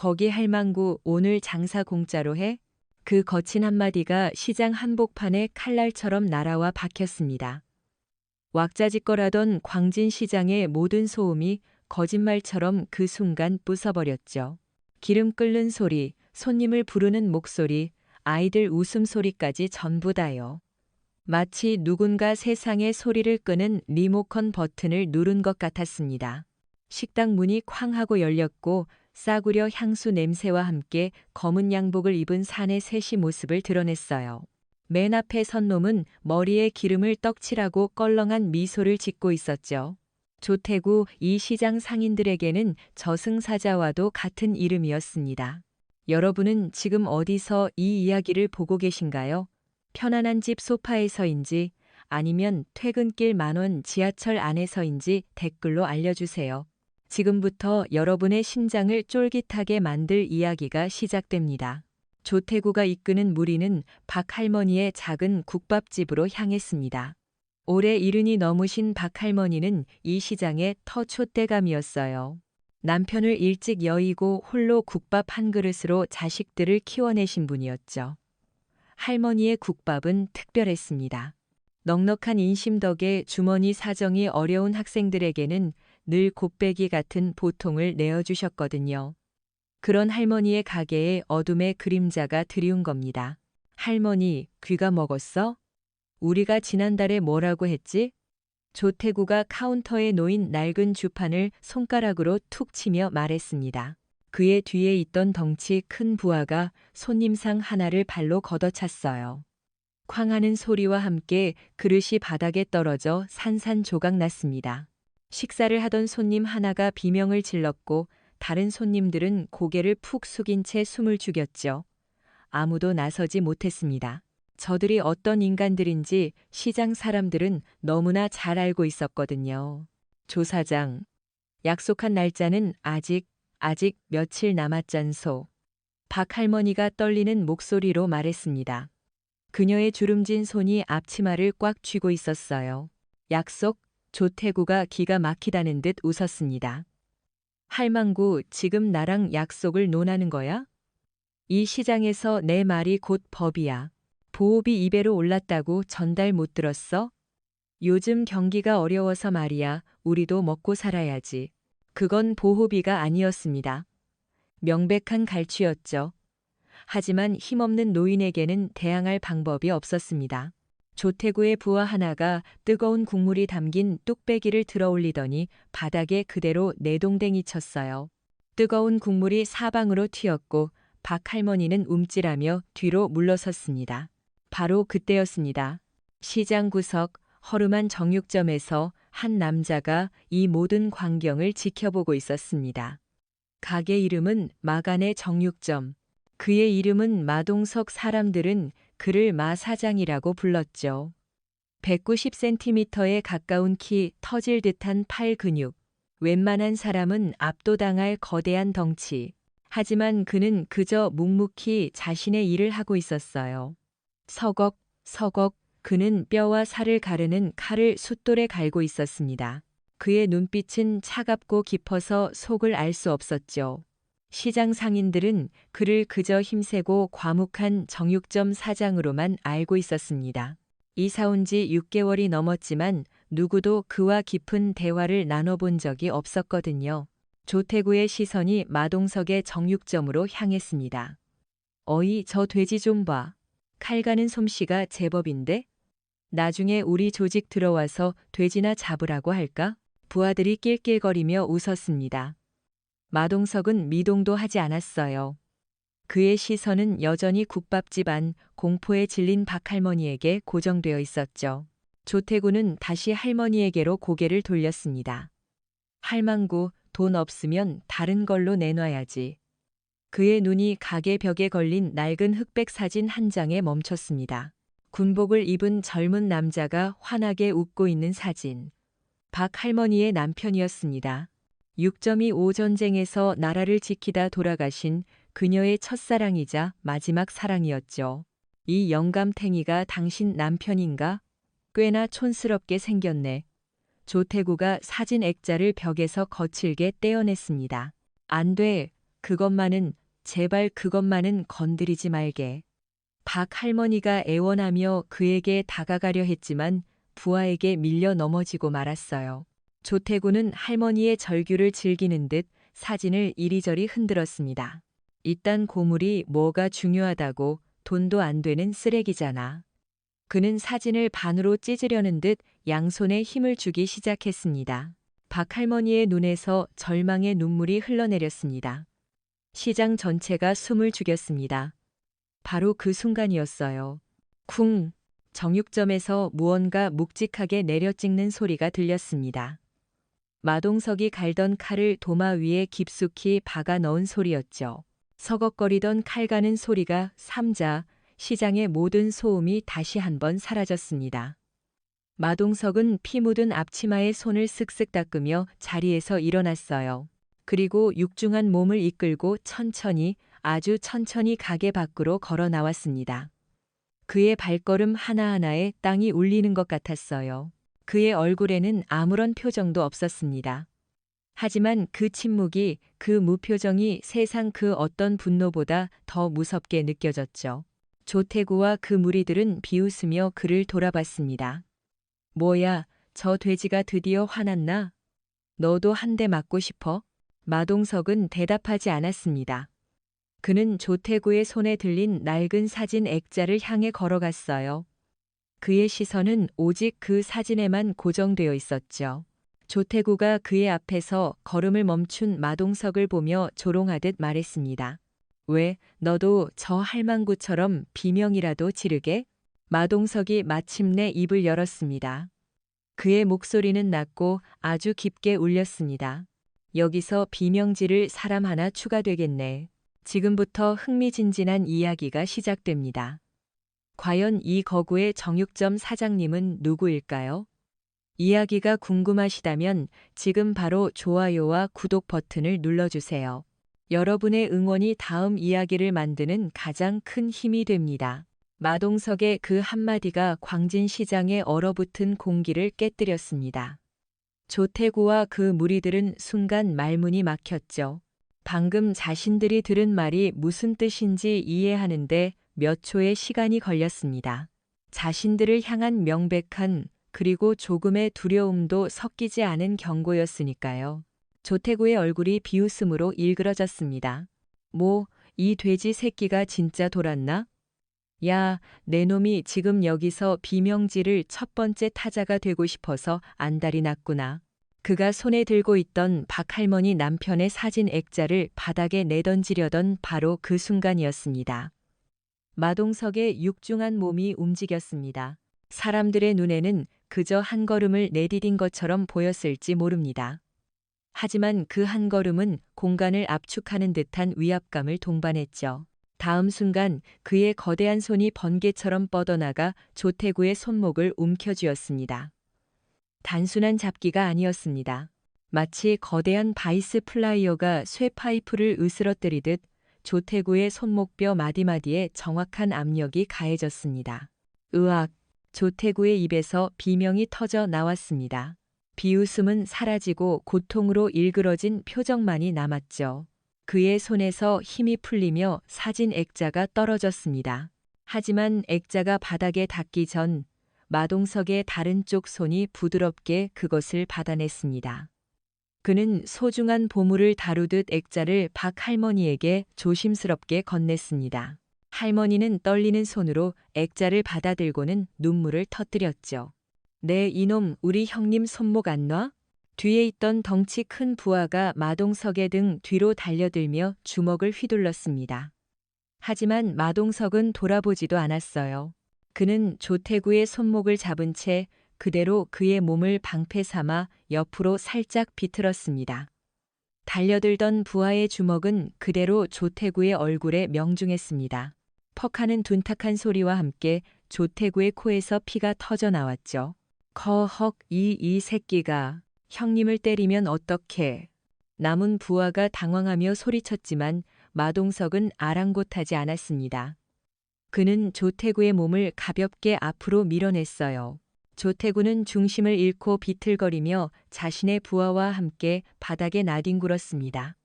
거기 할망구 오늘 장사 공짜로 해? 그 거친 한마디가 시장 한복판에 칼날처럼 날아와 박혔습니다. 왁자지껄하던 광진시장의 모든 소음이 거짓말처럼 그 순간 부숴버렸죠. 기름 끓는 소리, 손님을 부르는 목소리, 아이들 웃음소리까지 전부 다요. 마치 누군가 세상의 소리를 끄는 리모컨 버튼을 누른 것 같았습니다. 식당 문이 쾅 하고 열렸고 싸구려 향수 냄새와 함께 검은 양복을 입은 사내 셋이 모습을 드러냈어요. 맨 앞에 선 놈은 머리에 기름을 떡칠하고 껄렁한 미소를 짓고 있었죠. 조태구 이 시장 상인들에게는 저승사자와도 같은 이름이었습니다. 여러분은 지금 어디서 이 이야기를 보고 계신가요? 편안한 집 소파에서인지 아니면 퇴근길 만원 지하철 안에서인지 댓글로 알려주세요. 지금부터 여러분의 심장을 쫄깃하게 만들 이야기가 시작됩니다. 조태구가 이끄는 무리는 박할머니의 작은 국밥집으로 향했습니다. 올해 70이 넘으신 박할머니는 이 시장의 터줏대감이었어요. 남편을 일찍 여의고 홀로 국밥 한 그릇으로 자식들을 키워내신 분이었죠. 할머니의 국밥은 특별했습니다. 넉넉한 인심 덕에 주머니 사정이 어려운 학생들에게는 늘 곱빼기 같은 보통을 내어주셨거든요. 그런 할머니의 가게에 어둠의 그림자가 드리운 겁니다. 할머니, 귀가 먹었어? 우리가 지난달에 뭐라고 했지? 조태구가 카운터에 놓인 낡은 주판을 손가락으로 툭 치며 말했습니다. 그의 뒤에 있던 덩치 큰 부하가 손님상 하나를 발로 걷어찼어요. 쾅하는 소리와 함께 그릇이 바닥에 떨어져 산산조각 났습니다. 식사를 하던 손님 하나가 비명을 질렀고 다른 손님들은 고개를 푹 숙인 채 숨을 죽였죠. 아무도 나서지 못했습니다. 저들이 어떤 인간들인지 시장 사람들은 너무나 잘 알고 있었거든요. 조 사장, 약속한 날짜는 아직 며칠 남았잖소. 박 할머니가 떨리는 목소리로 말했습니다. 그녀의 주름진 손이 앞치마를 꽉 쥐고 있었어요. 약속? 조태구가 기가 막히다는 듯 웃었습니다. 할망구, 지금 나랑 약속을 논하는 거야? 이 시장에서 내 말이 곧 법이야. 보호비 2배로 올랐다고 전달 못 들었어? 요즘 경기가 어려워서 말이야. 우리도 먹고 살아야지. 그건 보호비가 아니었습니다. 명백한 갈취였죠. 하지만 힘없는 노인에게는 대항할 방법이 없었습니다. 조태구의 부하 하나가 뜨거운 국물이 담긴 뚝배기를 들어 올리더니 바닥에 그대로 내동댕이 쳤어요. 뜨거운 국물이 사방으로 튀었고 박 할머니는 움찔하며 뒤로 물러섰습니다. 바로 그때였습니다. 시장 구석 허름한 정육점에서 한 남자가 이 모든 광경을 지켜보고 있었습니다. 가게 이름은 마간의 정육점. 그의 이름은 마동석. 사람들은 그를 마 사장이라고 불렀죠. 190cm에 가까운 키, 터질 듯한 팔 근육. 웬만한 사람은 압도당할 거대한 덩치. 하지만 그는 그저 묵묵히 자신의 일을 하고 있었어요. 서걱 그는 뼈와 살을 가르는 칼을 숫돌에 갈고 있었습니다. 그의 눈빛은 차갑고 깊어서 속을 알 수 없었죠. 시장 상인들은 그를 그저 힘세고 과묵한 정육점 사장으로만 알고 있었습니다. 이사 온 지 6개월이 넘었지만 누구도 그와 깊은 대화를 나눠본 적이 없었거든요. 조태구의 시선이 마동석의 정육점으로 향했습니다. 어이, 저 돼지 좀 봐. 칼 가는 솜씨가 제법인데? 나중에 우리 조직 들어와서 돼지나 잡으라고 할까? 부하들이 낄낄거리며 웃었습니다. 마동석은 미동도 하지 않았어요. 그의 시선은 여전히 국밥집 안 공포에 질린 박할머니에게 고정되어 있었죠. 조태구는 다시 할머니에게로 고개를 돌렸습니다. 할망구, 돈 없으면 다른 걸로 내놔야지. 그의 눈이 가게 벽에 걸린 낡은 흑백 사진 한 장에 멈췄습니다. 군복을 입은 젊은 남자가 환하게 웃고 있는 사진. 박 할머니의 남편이었습니다. 6.25 전쟁에서 나라를 지키다 돌아가신 그녀의 첫사랑이자 마지막 사랑이었죠. 이 영감탱이가 당신 남편인가? 꽤나 촌스럽게 생겼네. 조태구가 사진 액자를 벽에서 거칠게 떼어냈습니다. 안 돼. 그것만은, 제발 그것만은 건드리지 말게. 박 할머니가 애원하며 그에게 다가가려 했지만 부하에게 밀려 넘어지고 말았어요. 조태구는 할머니의 절규를 즐기는 듯 사진을 이리저리 흔들었습니다. 이딴 고물이 뭐가 중요하다고, 돈도 안 되는 쓰레기잖아. 그는 사진을 반으로 찢으려는 듯 양손에 힘을 주기 시작했습니다. 박 할머니의 눈에서 절망의 눈물이 흘러내렸습니다. 시장 전체가 숨을 죽였습니다. 바로 그 순간이었어요. 쿵! 정육점에서 무언가 묵직하게 내려찍는 소리가 들렸습니다. 마동석이 갈던 칼을 도마 위에 깊숙이 박아 넣은 소리였죠. 서걱거리던 칼 가는 소리가 삼자, 시장의 모든 소음이 다시 한번 사라졌습니다. 마동석은 피 묻은 앞치마에 손을 쓱쓱 닦으며 자리에서 일어났어요. 그리고 육중한 몸을 이끌고 천천히, 아주 천천히 가게 밖으로 걸어 나왔습니다. 그의 발걸음 하나하나에 땅이 울리는 것 같았어요. 그의 얼굴에는 아무런 표정도 없었습니다. 하지만 그 침묵이, 그 무표정이 세상 그 어떤 분노보다 더 무섭게 느껴졌죠. 조태구와 그 무리들은 비웃으며 그를 돌아봤습니다. 뭐야, 저 돼지가 드디어 화났나? 너도 한 대 맞고 싶어? 마동석은 대답하지 않았습니다. 그는 조태구의 손에 들린 낡은 사진 액자를 향해 걸어갔어요. 그의 시선은 오직 그 사진에만 고정되어 있었죠. 조태구가 그의 앞에서 걸음을 멈춘 마동석을 보며 조롱하듯 말했습니다. 왜, 너도 저 할망구처럼 비명이라도 지르게? 마동석이 마침내 입을 열었습니다. 그의 목소리는 낮고 아주 깊게 울렸습니다. 여기서 비명 지를 사람 하나 추가되겠네. 지금부터 흥미진진한 이야기가 시작됩니다. 과연 이 거구의 정육점 사장님은 누구일까요? 이야기가 궁금하시다면 지금 바로 좋아요와 구독 버튼을 눌러주세요. 여러분의 응원이 다음 이야기를 만드는 가장 큰 힘이 됩니다. 마동석의 그 한마디가 광진시장에 얼어붙은 공기를 깨뜨렸습니다. 조태구와 그 무리들은 순간 말문이 막혔죠. 방금 자신들이 들은 말이 무슨 뜻인지 이해하는데 몇 초의 시간이 걸렸습니다. 자신들을 향한 명백한, 그리고 조금의 두려움도 섞이지 않은 경고였으니까요. 조태구의 얼굴이 비웃음으로 일그러졌습니다. 뭐, 이 돼지 새끼가 진짜 돌았나? 야, 내 놈이 지금 여기서 비명지를 첫 번째 타자가 되고 싶어서 안달이 났구나. 그가 손에 들고 있던 박할머니 남편의 사진 액자를 바닥에 내던지려던 바로 그 순간이었습니다. 마동석의 육중한 몸이 움직였습니다. 사람들의 눈에는 그저 한 걸음을 내디딘 것처럼 보였을지 모릅니다. 하지만 그 한 걸음은 공간을 압축하는 듯한 위압감을 동반했죠. 다음 순간 그의 거대한 손이 번개처럼 뻗어나가 조태구의 손목을 움켜쥐었습니다. 단순한 잡기가 아니었습니다. 마치 거대한 바이스 플라이어가 쇠파이프를 으스러뜨리듯 조태구의 손목뼈 마디마디에 정확한 압력이 가해졌습니다. 으악! 조태구의 입에서 비명이 터져 나왔습니다. 비웃음은 사라지고 고통으로 일그러진 표정만이 남았죠. 그의 손에서 힘이 풀리며 사진 액자가 떨어졌습니다. 하지만 액자가 바닥에 닿기 전 마동석의 다른 쪽 손이 부드럽게 그것을 받아냈습니다. 그는 소중한 보물을 다루듯 액자를 박 할머니에게 조심스럽게 건넸습니다. 할머니는 떨리는 손으로 액자를 받아들고는 눈물을 터뜨렸죠. 네, 이놈, 우리 형님 손목 안 놔? 뒤에 있던 덩치 큰 부하가 마동석의 등 뒤로 달려들며 주먹을 휘둘렀습니다. 하지만 마동석은 돌아보지도 않았어요. 그는 조태구의 손목을 잡은 채 그대로 그의 몸을 방패 삼아 옆으로 살짝 비틀었습니다. 달려들던 부하의 주먹은 그대로 조태구의 얼굴에 명중했습니다. 퍽하는 둔탁한 소리와 함께 조태구의 코에서 피가 터져 나왔죠. 거헉, 이 새끼가 형님을 때리면 어떡해. 남은 부하가 당황하며 소리쳤지만 마동석은 아랑곳하지 않았습니다. 그는 조태구의 몸을 가볍게 앞으로 밀어냈어요. 조태구는 중심을 잃고 비틀거리며 자신의 부하와 함께 바닥에 나뒹굴었습니다.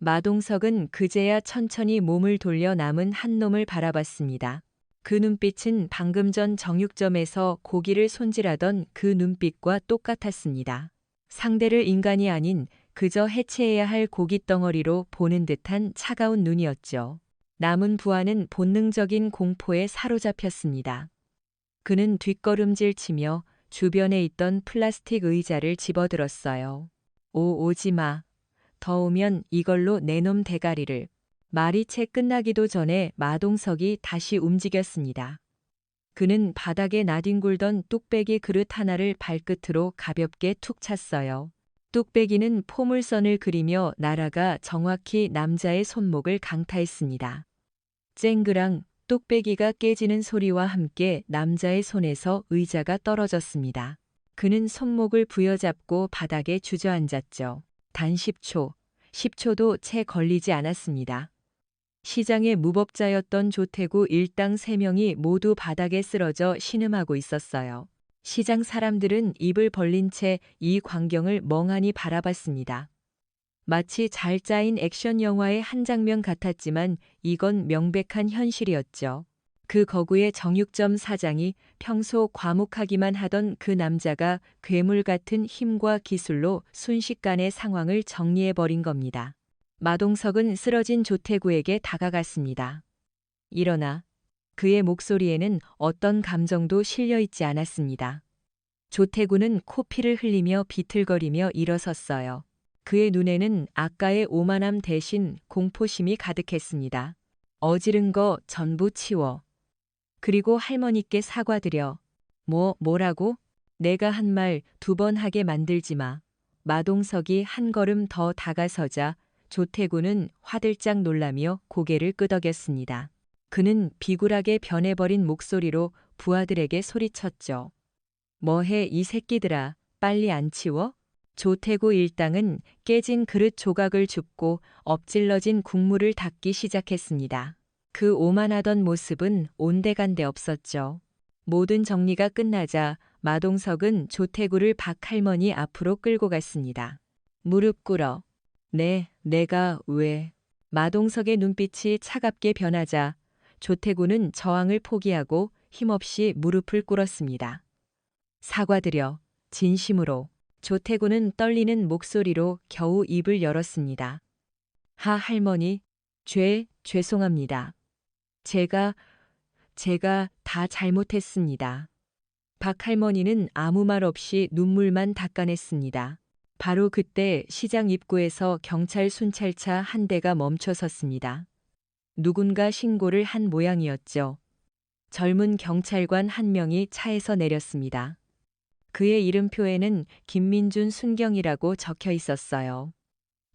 마동석은 그제야 천천히 몸을 돌려 남은 한 놈을 바라봤습니다. 그 눈빛은 방금 전 정육점에서 고기를 손질하던 그 눈빛과 똑같았습니다. 상대를 인간이 아닌 그저 해체해야 할 고깃덩어리로 보는 듯한 차가운 눈이었죠. 남은 부하는 본능적인 공포에 사로잡혔습니다. 그는 뒷걸음질 치며 주변에 있던 플라스틱 의자를 집어들었어요. 오지 마. 더우면 이걸로 내 놈 대가리를. 말이 채 끝나기도 전에 마동석이 다시 움직였습니다. 그는 바닥에 나뒹굴던 뚝배기 그릇 하나를 발끝으로 가볍게 툭 찼어요. 뚝배기는 포물선을 그리며 날아가 정확히 남자의 손목을 강타했습니다. 쨍그랑 뚝배기가 깨지는 소리와 함께 남자의 손에서 의자가 떨어졌습니다. 그는 손목을 부여잡고 바닥에 주저앉았죠. 단 10초, 10초도 채 걸리지 않았습니다. 시장의 무법자였던 조태구 일당 3명이 모두 바닥에 쓰러져 신음하고 있었어요. 시장 사람들은 입을 벌린 채 이 광경을 멍하니 바라봤습니다. 마치 잘 짜인 액션 영화의 한 장면 같았지만 이건 명백한 현실이었죠. 그 거구의 정육점 사장이 평소 과묵하기만 하던 그 남자가 괴물 같은 힘과 기술로 순식간에 상황을 정리해버린 겁니다. 마동석은 쓰러진 조태구에게 다가갔습니다. 일어나. 그의 목소리에는 어떤 감정도 실려 있지 않았습니다. 조태구는 코피를 흘리며 비틀거리며 일어섰어요. 그의 눈에는 아까의 오만함 대신 공포심이 가득했습니다. 어지른 거 전부 치워. 그리고 할머니께 사과드려. 뭐라고? 내가 한 말 2번 하게 만들지 마. 마동석이 한 걸음 더 다가서자 조태구는 화들짝 놀라며 고개를 끄덕였습니다. 그는 비굴하게 변해버린 목소리로 부하들에게 소리쳤죠. 뭐해 이 새끼들아, 빨리 안 치워? 조태구 일당은 깨진 그릇 조각을 줍고 엎질러진 국물을 닦기 시작했습니다. 그 오만하던 모습은 온데간데 없었죠. 모든 정리가 끝나자 마동석은 조태구를 박할머니 앞으로 끌고 갔습니다. 무릎 꿇어. 네, 내가 왜? 마동석의 눈빛이 차갑게 변하자 조태구는 저항을 포기하고 힘없이 무릎을 꿇었습니다. 사과드려. 진심으로. 조태구는 떨리는 목소리로 겨우 입을 열었습니다. 할머니, 죄송합니다. 제가 다 잘못했습니다. 박할머니는 아무 말 없이 눈물만 닦아냈습니다. 바로 그때 시장 입구에서 경찰 순찰차 한 대가 멈춰섰습니다. 누군가 신고를 한 모양이었죠. 젊은 경찰관 한 명이 차에서 내렸습니다. 그의 이름표에는 김민준 순경이라고 적혀 있었어요.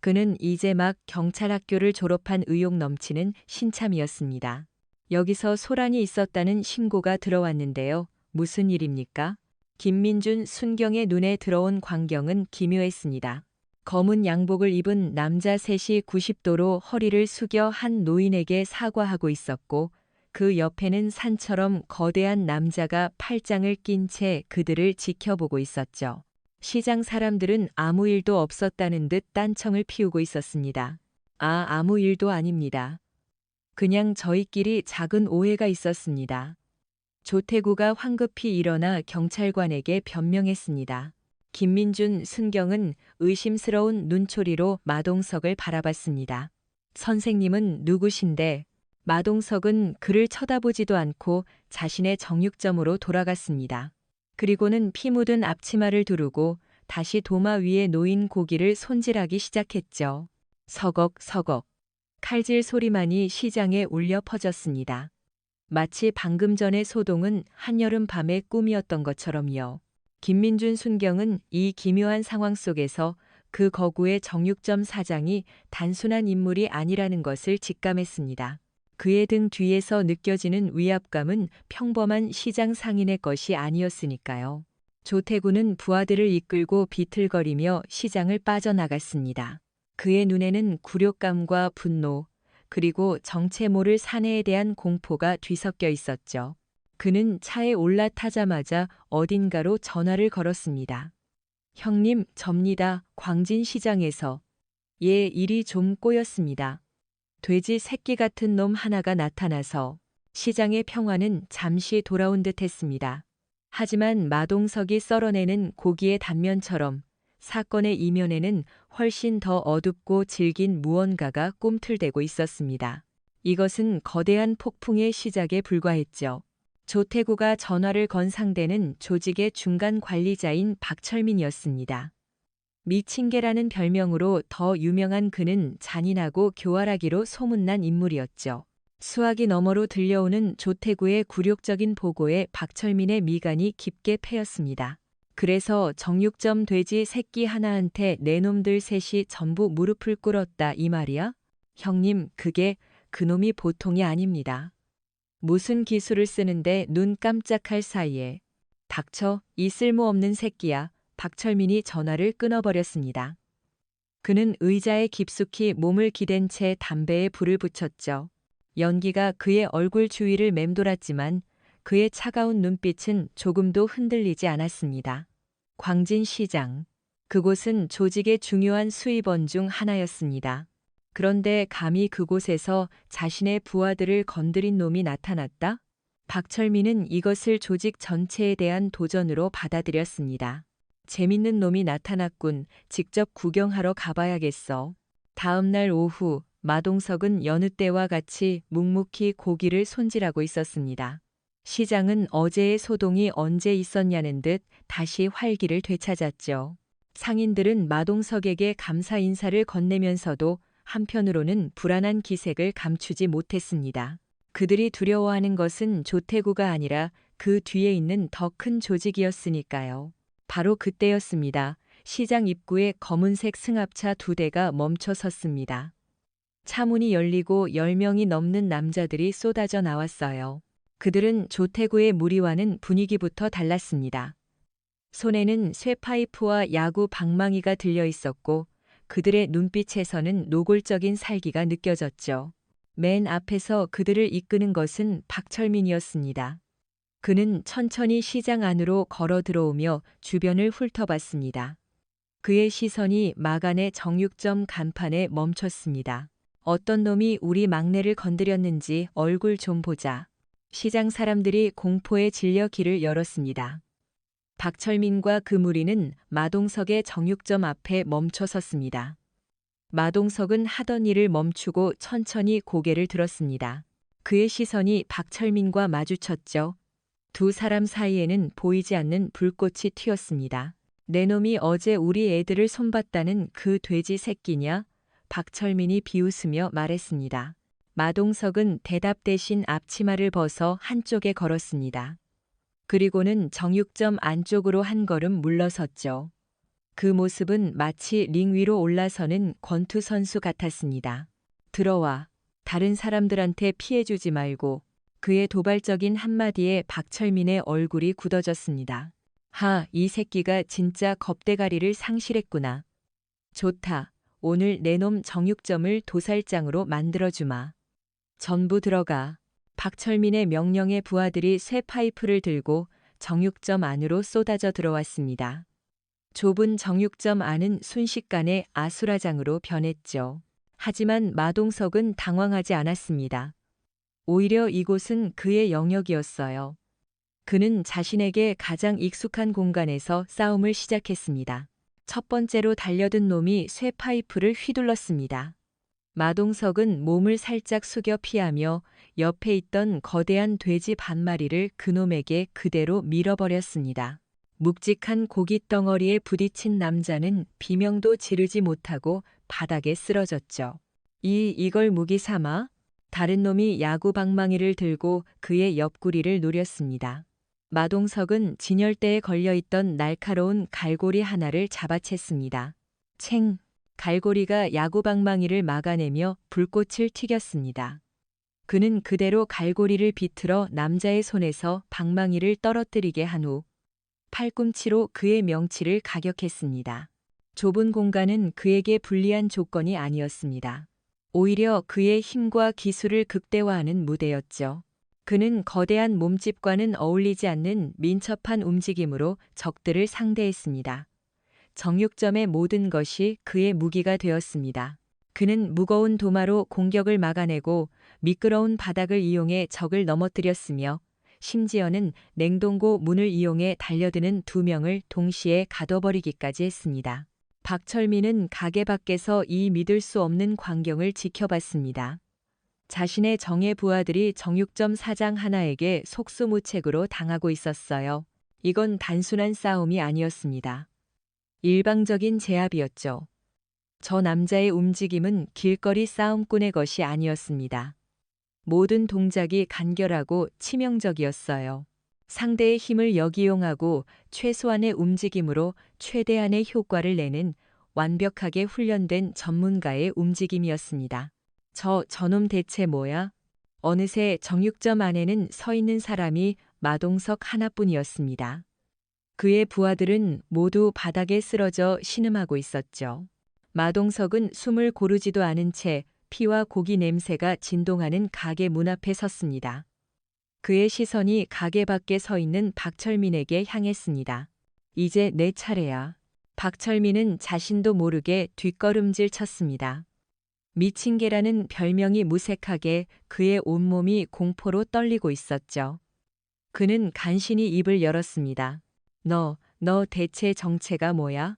그는 이제 막 경찰학교를 졸업한 의욕 넘치는 신참이었습니다. 여기서 소란이 있었다는 신고가 들어왔는데요. 무슨 일입니까? 김민준 순경의 눈에 들어온 광경은 기묘했습니다. 검은 양복을 입은 남자 셋이 90도로 허리를 숙여 한 노인에게 사과하고 있었고 그 옆에는 산처럼 거대한 남자가 팔짱을 낀 채 그들을 지켜보고 있었죠. 시장 사람들은 아무 일도 없었다는 듯 딴청을 피우고 있었습니다. 아무 일도 아닙니다. 그냥 저희끼리 작은 오해가 있었습니다. 조태구가 황급히 일어나 경찰관에게 변명했습니다. 김민준 순경은 의심스러운 눈초리로 마동석을 바라봤습니다. 선생님은 누구신데? 마동석은 그를 쳐다보지도 않고 자신의 정육점으로 돌아갔습니다. 그리고는 피 묻은 앞치마를 두르고 다시 도마 위에 놓인 고기를 손질하기 시작했죠. 서걱서걱. 칼질 소리만이 시장에 울려 퍼졌습니다. 마치 방금 전의 소동은 한여름 밤의 꿈이었던 것처럼요. 김민준 순경은 이 기묘한 상황 속에서 그 거구의 정육점 사장이 단순한 인물이 아니라는 것을 직감했습니다. 그의 등 뒤에서 느껴지는 위압감은 평범한 시장 상인의 것이 아니었으니까요. 조태구는 부하들을 이끌고 비틀거리며 시장을 빠져나갔습니다. 그의 눈에는 굴욕감과 분노, 그리고 정체 모를 사내에 대한 공포가 뒤섞여 있었죠. 그는 차에 올라타자마자 어딘가로 전화를 걸었습니다. 형님, 접니다. 광진시장에서. 일이 좀 꼬였습니다. 돼지 새끼 같은 놈 하나가 나타나서 시장의 평화는 잠시 돌아온 듯 했습니다. 하지만 마동석이 썰어내는 고기의 단면처럼 사건의 이면에는 훨씬 더 어둡고 질긴 무언가가 꿈틀대고 있었습니다. 이것은 거대한 폭풍의 시작에 불과했죠. 조태구가 전화를 건 상대는 조직의 중간 관리자인 박철민이었습니다. 미친개라는 별명으로 더 유명한 그는 잔인하고 교활하기로 소문난 인물이었죠. 수화기 너머로 들려오는 조태구의 굴욕적인 보고에 박철민의 미간이 깊게 패였습니다. 그래서 정육점 돼지 새끼 하나한테 내 놈들 셋이 전부 무릎을 꿇었다 이 말이야? 형님, 그게 그놈이 보통이 아닙니다. 무슨 기술을 쓰는데 눈 깜짝할 사이에. 닥쳐, 이 쓸모없는 새끼야. 박철민이 전화를 끊어버렸습니다. 그는 의자에 깊숙이 몸을 기댄 채 담배에 불을 붙였죠. 연기가 그의 얼굴 주위를 맴돌았지만 그의 차가운 눈빛은 조금도 흔들리지 않았습니다. 광진시장. 그곳은 조직의 중요한 수입원 중 하나였습니다. 그런데 감히 그곳에서 자신의 부하들을 건드린 놈이 나타났다? 박철민은 이것을 조직 전체에 대한 도전으로 받아들였습니다. 재밌는 놈이 나타났군. 직접 구경하러 가봐야겠어. 다음 날 오후 마동석은 여느 때와 같이 묵묵히 고기를 손질하고 있었습니다. 시장은 어제의 소동이 언제 있었냐는 듯 다시 활기를 되찾았죠. 상인들은 마동석에게 감사 인사를 건네면서도 한편으로는 불안한 기색을 감추지 못했습니다. 그들이 두려워하는 것은 조태구가 아니라 그 뒤에 있는 더 큰 조직이었으니까요. 바로 그때였습니다. 시장 입구에 검은색 승합차 2대가 멈춰 섰습니다. 차문이 열리고 10명이 넘는 남자들이 쏟아져 나왔어요. 그들은 조태구의 무리와는 분위기부터 달랐습니다. 손에는 쇠파이프와 야구 방망이가 들려 있었고 그들의 눈빛에서는 노골적인 살기가 느껴졌죠. 맨 앞에서 그들을 이끄는 것은 박철민이었습니다. 그는 천천히 시장 안으로 걸어 들어오며 주변을 훑어봤습니다. 그의 시선이 마간의 정육점 간판에 멈췄습니다. 어떤 놈이 우리 막내를 건드렸는지 얼굴 좀 보자. 시장 사람들이 공포에 질려 길을 열었습니다. 박철민과 그 무리는 마동석의 정육점 앞에 멈춰 섰습니다. 마동석은 하던 일을 멈추고 천천히 고개를 들었습니다. 그의 시선이 박철민과 마주쳤죠. 두 사람 사이에는 보이지 않는 불꽃이 튀었습니다. 내 놈이 어제 우리 애들을 손봤다는 그 돼지 새끼냐? 박철민이 비웃으며 말했습니다. 마동석은 대답 대신 앞치마를 벗어 한쪽에 걸었습니다. 그리고는 정육점 안쪽으로 한 걸음 물러섰죠. 그 모습은 마치 링 위로 올라서는 권투 선수 같았습니다. 들어와. 다른 사람들한테 피해주지 말고. 그의 도발적인 한마디에 박철민의 얼굴이 굳어졌습니다. 하, 이 새끼가 진짜 겁대가리를 상실했구나. 좋다. 오늘 내 놈 정육점을 도살장으로 만들어주마. 전부 들어가. 박철민의 명령에 부하들이 쇠 파이프를 들고 정육점 안으로 쏟아져 들어왔습니다. 좁은 정육점 안은 순식간에 아수라장으로 변했죠. 하지만 마동석은 당황하지 않았습니다. 오히려 이곳은 그의 영역이었어요. 그는 자신에게 가장 익숙한 공간에서 싸움을 시작했습니다. 첫 번째로 달려든 놈이 쇠 파이프를 휘둘렀습니다. 마동석은 몸을 살짝 숙여 피하며 옆에 있던 거대한 돼지 반마리를 그놈에게 그대로 밀어버렸습니다. 묵직한 고깃덩어리에 부딪힌 남자는 비명도 지르지 못하고 바닥에 쓰러졌죠. 이걸 무기 삼아? 다른 놈이 야구 방망이를 들고 그의 옆구리를 노렸습니다. 마동석은 진열대에 걸려있던 날카로운 갈고리 하나를 잡아챘습니다. 챙! 갈고리가 야구 방망이를 막아내며 불꽃을 튀겼습니다. 그는 그대로 갈고리를 비틀어 남자의 손에서 방망이를 떨어뜨리게 한 후 팔꿈치로 그의 명치를 가격했습니다. 좁은 공간은 그에게 불리한 조건이 아니었습니다. 오히려 그의 힘과 기술을 극대화하는 무대였죠. 그는 거대한 몸집과는 어울리지 않는 민첩한 움직임으로 적들을 상대했습니다. 정육점의 모든 것이 그의 무기가 되었습니다. 그는 무거운 도마로 공격을 막아내고 미끄러운 바닥을 이용해 적을 넘어뜨렸으며 심지어는 냉동고 문을 이용해 달려드는 두 명을 동시에 가둬버리기까지 했습니다. 박철민은 가게 밖에서 이 믿을 수 없는 광경을 지켜봤습니다. 자신의 정예 부하들이 정육점 사장 하나에게 속수무책으로 당하고 있었어요. 이건 단순한 싸움이 아니었습니다. 일방적인 제압이었죠. 저 남자의 움직임은 길거리 싸움꾼의 것이 아니었습니다. 모든 동작이 간결하고 치명적이었어요. 상대의 힘을 역이용하고 최소한의 움직임으로 최대한의 효과를 내는 완벽하게 훈련된 전문가의 움직임이었습니다. 저놈 대체 뭐야? 어느새 정육점 안에는 서 있는 사람이 마동석 하나뿐이었습니다. 그의 부하들은 모두 바닥에 쓰러져 신음하고 있었죠. 마동석은 숨을 고르지도 않은 채 피와 고기 냄새가 진동하는 가게 문 앞에 섰습니다. 그의 시선이 가게 밖에 서 있는 박철민에게 향했습니다. 이제 내 차례야. 박철민은 자신도 모르게 뒷걸음질 쳤습니다. 미친 개라는 별명이 무색하게 그의 온몸이 공포로 떨리고 있었죠. 그는 간신히 입을 열었습니다. 너 대체 정체가 뭐야?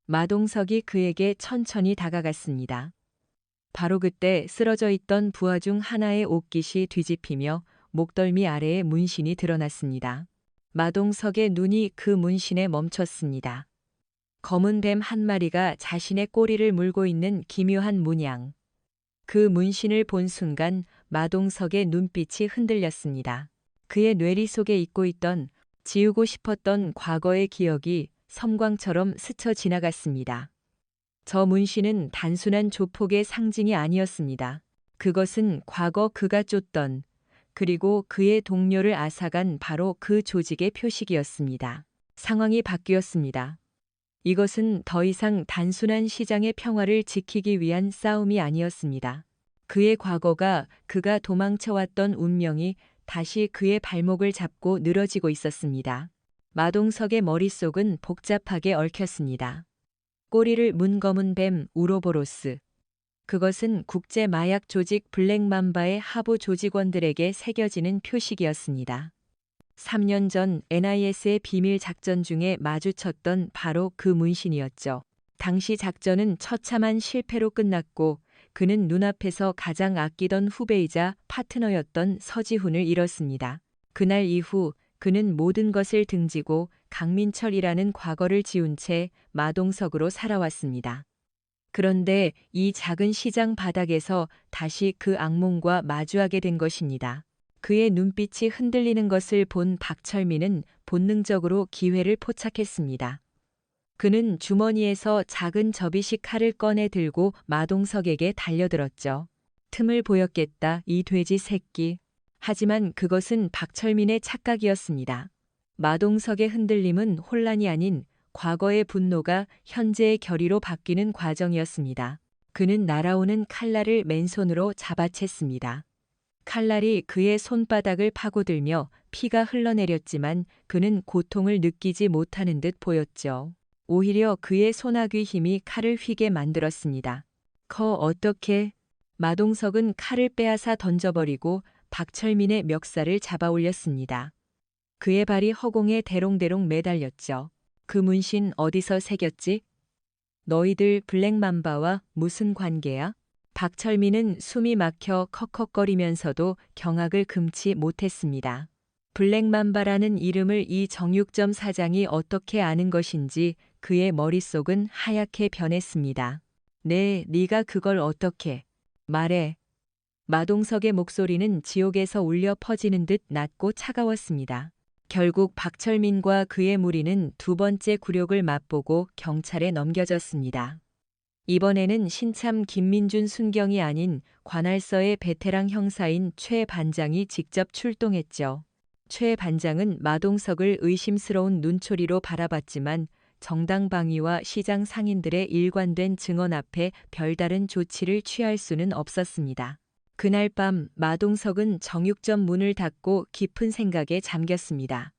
마동석이 그에게 천천히 다가갔습니다. 바로 그때 쓰러져 있던 부하 중 하나의 옷깃이 뒤집히며 목덜미 아래에 문신이 드러났습니다. 마동석의 눈이 그 문신에 멈췄습니다. 검은 뱀 한 마리가 자신의 꼬리를 물고 있는 기묘한 문양. 그 문신을 본 순간 마동석의 눈빛이 흔들렸습니다. 그의 뇌리 속에 잊고 있던 지우고 싶었던 과거의 기억이 섬광처럼 스쳐 지나갔습니다. 저 문신은 단순한 조폭의 상징이 아니었습니다. 그것은 과거 그가 쫓던 그리고 그의 동료를 앗아간 바로 그 조직의 표식이었습니다. 상황이 바뀌었습니다. 이것은 더 이상 단순한 시장의 평화를 지키기 위한 싸움이 아니었습니다. 그의 과거가 그가 도망쳐왔던 운명이 다시 그의 발목을 잡고 늘어지고 있었습니다. 마동석의 머릿속은 복잡하게 얽혔습니다. 꼬리를 문 검은 뱀 우로보로스. 그것은 국제 마약 조직 블랙맘바의 하부 조직원들에게 새겨지는 표식이었습니다. 3년 전 NIS의 비밀 작전 중에 마주쳤던 바로 그 문신이었죠. 당시 작전은 처참한 실패로 끝났고 그는 눈앞에서 가장 아끼던 후배이자 파트너였던 서지훈을 잃었습니다. 그날 이후 그는 모든 것을 등지고 강민철이라는 과거를 지운 채 마동석으로 살아왔습니다. 그런데 이 작은 시장 바닥에서 다시 그 악몽과 마주하게 된 것입니다. 그의 눈빛이 흔들리는 것을 본 박철민은 본능적으로 기회를 포착했습니다. 그는 주머니에서 작은 접이식 칼을 꺼내 들고 마동석에게 달려들었죠. 틈을 보였겠다, 이 돼지 새끼. 하지만 그것은 박철민의 착각이었습니다. 마동석의 흔들림은 혼란이 아닌 과거의 분노가 현재의 결의로 바뀌는 과정이었습니다. 그는 날아오는 칼날을 맨손으로 잡아챘습니다. 칼날이 그의 손바닥을 파고들며 피가 흘러내렸지만 그는 고통을 느끼지 못하는 듯 보였죠. 오히려 그의 소나귀 힘이 칼을 휘게 만들었습니다. 어떻게? 마동석은 칼을 빼앗아 던져버리고 박철민의 멱살을 잡아 올렸습니다. 그의 발이 허공에 대롱대롱 매달렸죠. 그 문신 어디서 새겼지? 너희들 블랙맘바와 무슨 관계야? 박철민은 숨이 막혀 컥컥거리면서도 경악을 금치 못했습니다. 블랙맘바라는 이름을 이 정육점 사장이 어떻게 아는 것인지 그의 머릿속은 하얗게 변했습니다. 네가 그걸 어떻게? 말해. 마동석의 목소리는 지옥에서 울려 퍼지는 듯 낮고 차가웠습니다. 결국 박철민과 그의 무리는 두 번째 굴욕을 맛보고 경찰에 넘겨졌습니다. 이번에는 신참 김민준 순경이 아닌 관할서의 베테랑 형사인 최 반장이 직접 출동했죠. 최 반장은 마동석을 의심스러운 눈초리로 바라봤지만 정당방위와 시장 상인들의 일관된 증언 앞에 별다른 조치를 취할 수는 없었습니다. 그날 밤 마동석은 정육점 문을 닫고 깊은 생각에 잠겼습니다.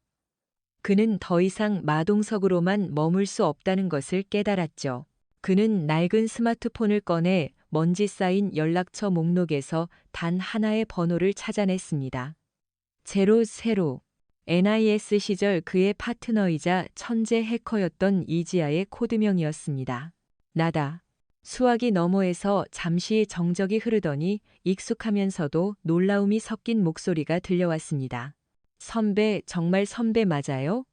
그는 더 이상 마동석으로만 머물 수 없다는 것을 깨달았죠. 그는 낡은 스마트폰을 꺼내 먼지 쌓인 연락처 목록에서 단 하나의 번호를 찾아냈습니다. 00. NIS 시절 그의 파트너이자 천재 해커였던 이지아의 코드명이었습니다. 나다. 수화기 너머에서 잠시 정적이 흐르더니 익숙하면서도 놀라움이 섞인 목소리가 들려왔습니다. 선배, 정말 선배 맞아요?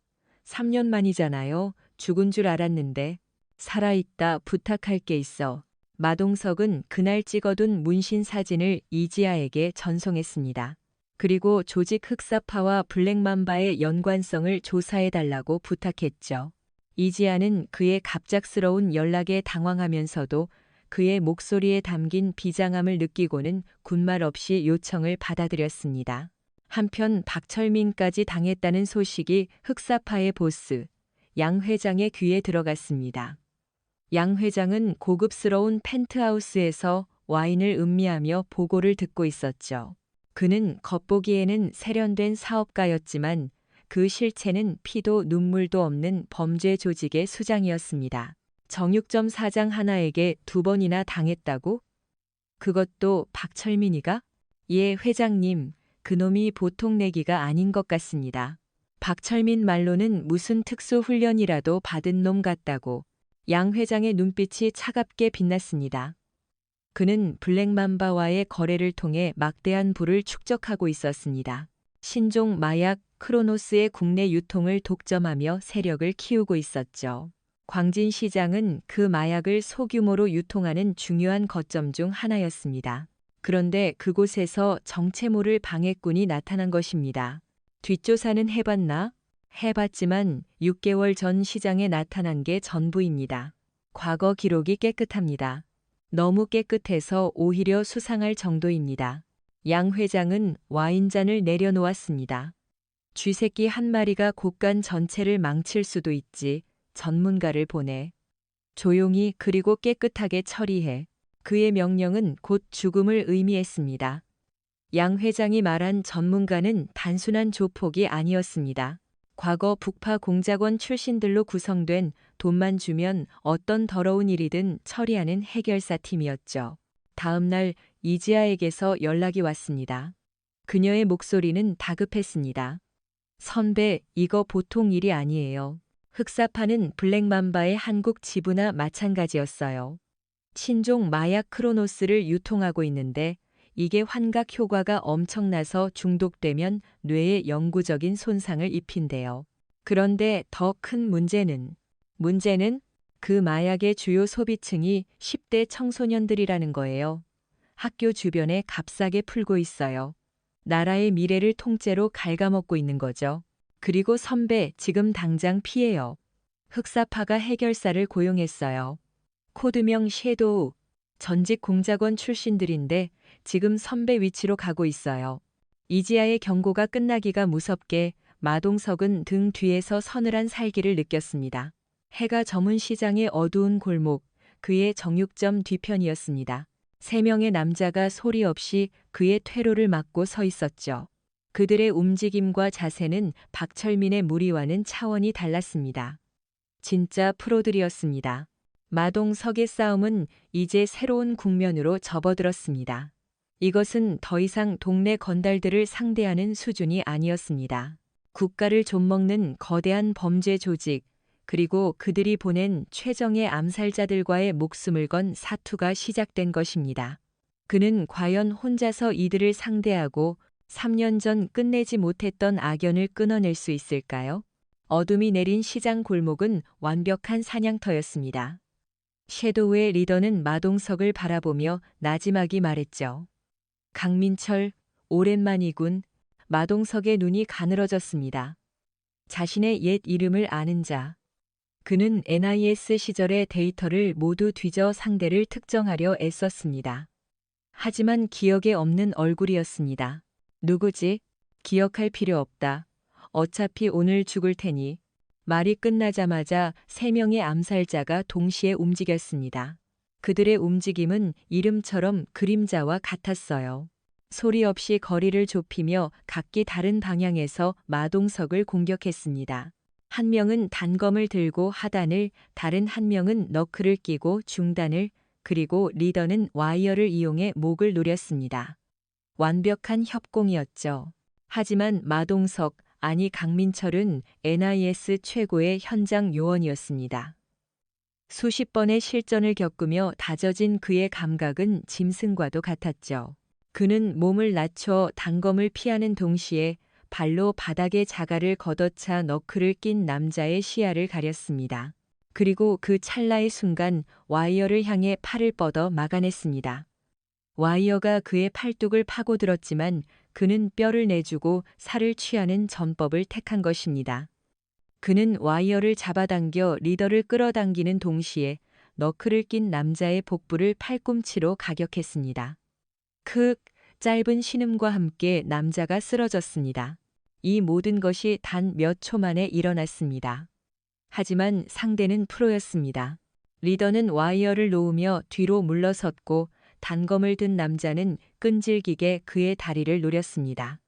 3년 만이잖아요. 죽은 줄 알았는데. 살아있다. 부탁할 게 있어. 마동석은 그날 찍어둔 문신 사진을 이지아에게 전송했습니다. 그리고 조직 흑사파와 블랙맘바의 연관성을 조사해달라고 부탁했죠. 이지아는 그의 갑작스러운 연락에 당황하면서도 그의 목소리에 담긴 비장함을 느끼고는 군말 없이 요청을 받아들였습니다. 한편 박철민까지 당했다는 소식이 흑사파의 보스, 양 회장의 귀에 들어갔습니다. 양 회장은 고급스러운 펜트하우스에서 와인을 음미하며 보고를 듣고 있었죠. 그는 겉보기에는 세련된 사업가였지만 그 실체는 피도 눈물도 없는 범죄 조직의 수장이었습니다. 정육점 사장 하나에게 2번이나 당했다고? 그것도 박철민이가? 예, 회장님. 그놈이 보통 내기가 아닌 것 같습니다. 박철민 말로는 무슨 특수훈련이라도 받은 놈 같다고. 양 회장의 눈빛이 차갑게 빛났습니다. 그는 블랙맘바와의 거래를 통해 막대한 부를 축적하고 있었습니다. 신종 마약 크로노스의 국내 유통을 독점하며 세력을 키우고 있었죠. 광진 시장은 그 마약을 소규모로 유통하는 중요한 거점 중 하나였습니다. 그런데 그곳에서 정체 모를 방해꾼이 나타난 것입니다. 뒷조사는 해봤나? 해봤지만 6개월 전 시장에 나타난 게 전부입니다. 과거 기록이 깨끗합니다. 너무 깨끗해서 오히려 수상할 정도입니다. 양 회장은 와인잔을 내려놓았습니다. 쥐새끼 한 마리가 곳간 전체를 망칠 수도 있지. 전문가를 보내. 조용히 그리고 깨끗하게 처리해. 그의 명령은 곧 죽음을 의미했습니다. 양 회장이 말한 전문가는 단순한 조폭이 아니었습니다. 과거 북파 공작원 출신들로 구성된 돈만 주면 어떤 더러운 일이든 처리하는 해결사 팀이었죠. 다음 날 이지아에게서 연락이 왔습니다. 그녀의 목소리는 다급했습니다. 선배, 이거 보통 일이 아니에요. 흑사파는 블랙맘바의 한국 지부나 마찬가지였어요. 신종 마약 크로노스를 유통하고 있는데 이게 환각 효과가 엄청나서 중독되면 뇌에 영구적인 손상을 입힌대요. 그런데 더 큰 문제는 그 마약의 주요 소비층이 10대 청소년들이라는 거예요. 학교 주변에 값싸게 풀고 있어요. 나라의 미래를 통째로 갉아먹고 있는 거죠. 그리고 선배, 지금 당장 피해요. 흑사파가 해결사를 고용했어요. 코드명 섀도우, 전직 공작원 출신들인데 지금 선배 위치로 가고 있어요. 이지아의 경고가 끝나기가 무섭게 마동석은 등 뒤에서 서늘한 살기를 느꼈습니다. 해가 저문 시장의 어두운 골목, 그의 정육점 뒤편이었습니다. 3명의 남자가 소리 없이 그의 퇴로를 막고 서 있었죠. 그들의 움직임과 자세는 박철민의 무리와는 차원이 달랐습니다. 진짜 프로들이었습니다. 마동석의 싸움은 이제 새로운 국면으로 접어들었습니다. 이것은 더 이상 동네 건달들을 상대하는 수준이 아니었습니다. 국가를 좀먹는 거대한 범죄 조직, 그리고 그들이 보낸 최정의 암살자들과의 목숨을 건 사투가 시작된 것입니다. 그는 과연 혼자서 이들을 상대하고 3년 전 끝내지 못했던 악연을 끊어낼 수 있을까요? 어둠이 내린 시장 골목은 완벽한 사냥터였습니다. 섀도우의 리더는 마동석을 바라보며 나지막이 말했죠. 강민철, 오랜만이군. 마동석의 눈이 가늘어졌습니다. 자신의 옛 이름을 아는 자. 그는 NIS 시절의 데이터를 모두 뒤져 상대를 특정하려 애썼습니다. 하지만 기억에 없는 얼굴이었습니다. 누구지? 기억할 필요 없다. 어차피 오늘 죽을 테니. 말이 끝나자마자 3명의 암살자가 동시에 움직였습니다. 그들의 움직임은 이름처럼 그림자와 같았어요. 소리 없이 거리를 좁히며 각기 다른 방향에서 마동석을 공격했습니다. 한 명은 단검을 들고 하단을, 다른 한 명은 너클을 끼고 중단을, 그리고 리더는 와이어를 이용해 목을 노렸습니다. 완벽한 협공이었죠. 하지만 마동석, 아니 강민철은 NIS 최고의 현장 요원이었습니다. 수십 번의 실전을 겪으며 다져진 그의 감각은 짐승과도 같았죠. 그는 몸을 낮춰 단검을 피하는 동시에 발로 바닥에 자갈을 걷어차 너클을 낀 남자의 시야를 가렸습니다. 그리고 그 찰나의 순간 와이어를 향해 팔을 뻗어 막아냈습니다. 와이어가 그의 팔뚝을 파고들었지만 그는 뼈를 내주고 살을 취하는 전법을 택한 것입니다. 그는 와이어를 잡아당겨 리더를 끌어당기는 동시에 너클을 낀 남자의 복부를 팔꿈치로 가격했습니다. 짧은 신음과 함께 남자가 쓰러졌습니다. 이 모든 것이 단 몇 초 만에 일어났습니다. 하지만 상대는 프로였습니다. 리더는 와이어를 놓으며 뒤로 물러섰고 단검을 든 남자는 끈질기게 그의 다리를 노렸습니다.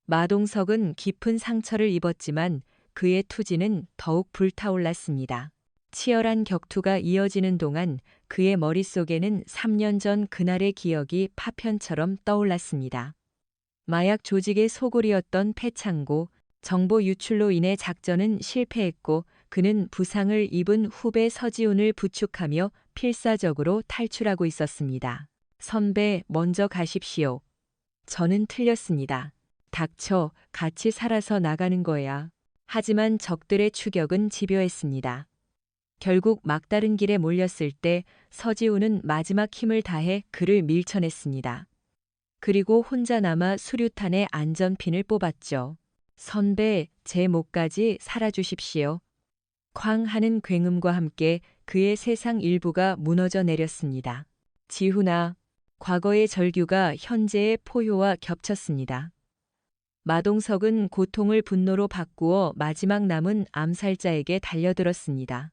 마동석은 깊은 상처를 입었지만 그의 투지는 더욱 불타올랐습니다. 치열한 격투가 이어지는 동안 그의 머릿속에는 3년 전 그날의 기억이 파편처럼 떠올랐습니다. 마약 조직의 소굴이었던 패창고, 정보 유출로 인해 작전은 실패했고 그는 부상을 입은 후배 서지훈을 부축하며 필사적으로 탈출하고 있었습니다. 선배, 먼저 가십시오. 저는 틀렸습니다. 닥쳐, 같이 살아서 나가는 거야. 하지만 적들의 추격은 집요했습니다. 결국 막다른 길에 몰렸을 때 서지훈은 마지막 힘을 다해 그를 밀쳐냈습니다. 그리고 혼자 남아 수류탄의 안전핀을 뽑았죠. 선배, 제 목까지 살아주십시오. 쾅 하는 굉음과 함께 그의 세상 일부가 무너져 내렸습니다. 지훈아, 과거의 절규가 현재의 포효와 겹쳤습니다. 마동석은 고통을 분노로 바꾸어 마지막 남은 암살자에게 달려들었습니다.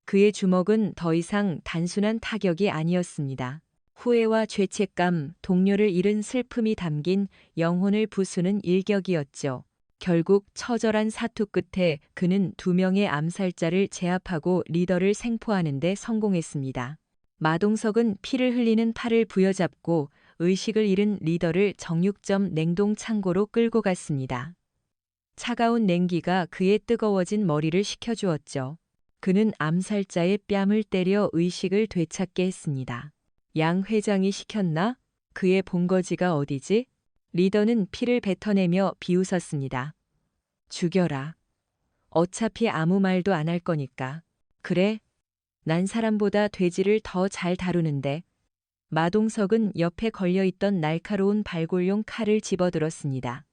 그의 주먹은 더 이상 단순한 타격이 아니었습니다. 후회와 죄책감, 동료를 잃은 슬픔이 담긴 영혼을 부수는 일격이었죠. 결국 처절한 사투 끝에 그는 2명의 암살자를 제압하고 리더를 생포하는 데 성공했습니다. 마동석은 피를 흘리는 팔을 부여잡고 의식을 잃은 리더를 정육점 냉동 창고로 끌고 갔습니다. 차가운 냉기가 그의 뜨거워진 머리를 식혀주었죠. 그는 암살자의 뺨을 때려 의식을 되찾게 했습니다. 양 회장이 시켰나? 그의 본거지가 어디지? 리더는 피를 뱉어내며 비웃었습니다. 죽여라. 어차피 아무 말도 안 할 거니까. 그래? 난 사람보다 돼지를 더 잘 다루는데. 마동석은 옆에 걸려있던 날카로운 발골용 칼을 집어들었습니다.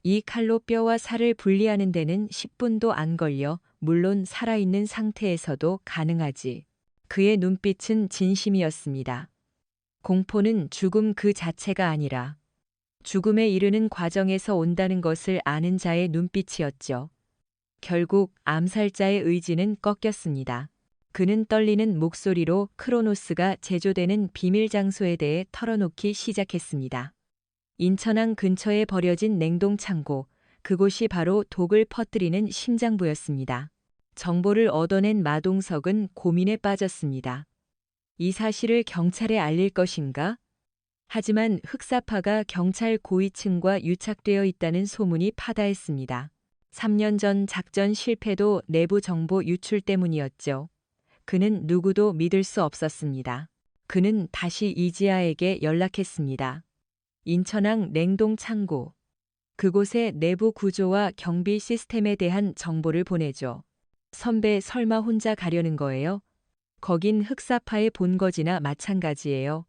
이 칼로 뼈와 살을 분리하는 데는 10분도 안 걸려 물론 살아있는 상태에서도 가능하지. 그의 눈빛은 진심이었습니다. 공포는 죽음 그 자체가 아니라 죽음에 이르는 과정에서 온다는 것을 아는 자의 눈빛이었죠. 결국 암살자의 의지는 꺾였습니다. 그는 떨리는 목소리로 크로노스가 제조되는 비밀 장소에 대해 털어놓기 시작했습니다. 인천항 근처에 버려진 냉동창고, 그곳이 바로 독을 퍼뜨리는 심장부였습니다. 정보를 얻어낸 마동석은 고민에 빠졌습니다. 이 사실을 경찰에 알릴 것인가? 하지만 흑사파가 경찰 고위층과 유착되어 있다는 소문이 파다했습니다. 3년 전 작전 실패도 내부 정보 유출 때문이었죠. 그는 누구도 믿을 수 없었습니다. 그는 다시 이지아에게 연락했습니다. 인천항 냉동창고. 그곳의 내부 구조와 경비 시스템에 대한 정보를 보내줘. 선배 설마 혼자 가려는 거예요? 거긴 흑사파의 본거지나 마찬가지예요.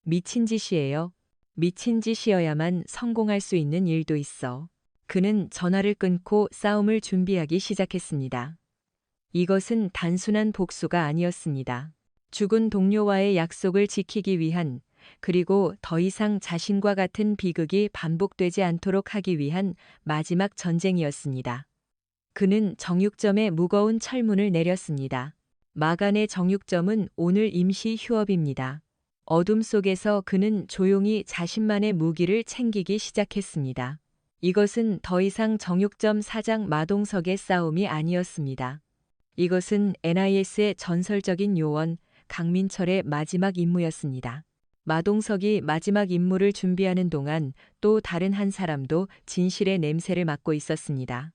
미친 짓이에요. 미친 짓이어야만 성공할 수 있는 일도 있어. 그는 전화를 끊고 싸움을 준비하기 시작했습니다. 이것은 단순한 복수가 아니었습니다. 죽은 동료와의 약속을 지키기 위한, 그리고 더 이상 자신과 같은 비극이 반복되지 않도록 하기 위한 마지막 전쟁이었습니다. 그는 정육점에 무거운 철문을 내렸습니다. 마간의 정육점은 오늘 임시 휴업입니다. 어둠 속에서 그는 조용히 자신만의 무기를 챙기기 시작했습니다. 이것은 더 이상 정육점 사장 마동석의 싸움이 아니었습니다. 이것은 NIS의 전설적인 요원 강민철의 마지막 임무였습니다. 마동석이 마지막 임무를 준비하는 동안 또 다른 한 사람도 진실의 냄새를 맡고 있었습니다.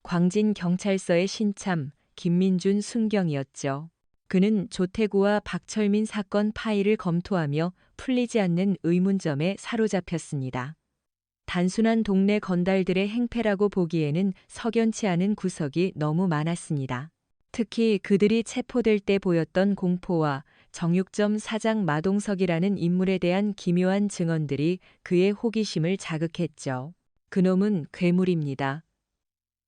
광진 경찰서의 신참 김민준 순경이었죠. 그는 조태구와 박철민 사건 파일을 검토하며 풀리지 않는 의문점에 사로잡혔습니다. 단순한 동네 건달들의 행패라고 보기에는 석연치 않은 구석이 너무 많았습니다. 특히 그들이 체포될 때 보였던 공포와 정육점 사장 마동석이라는 인물에 대한 기묘한 증언들이 그의 호기심을 자극했죠. 그놈은 괴물입니다.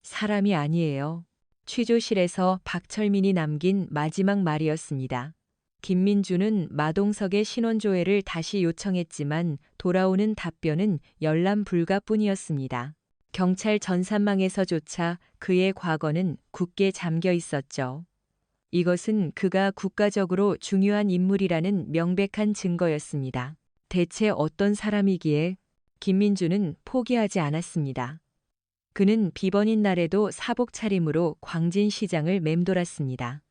사람이 아니에요. 취조실에서 박철민이 남긴 마지막 말이었습니다. 김민주는 마동석의 신원조회를 다시 요청했지만 돌아오는 답변은 열람 불가뿐이었습니다. 경찰 전산망에서조차 그의 과거는 굳게 잠겨 있었죠. 이것은 그가 국가적으로 중요한 인물이라는 명백한 증거였습니다. 대체 어떤 사람이기에 김민주는 포기하지 않았습니다. 그는 비번인 날에도 사복 차림으로 광진시장을 맴돌았습니다.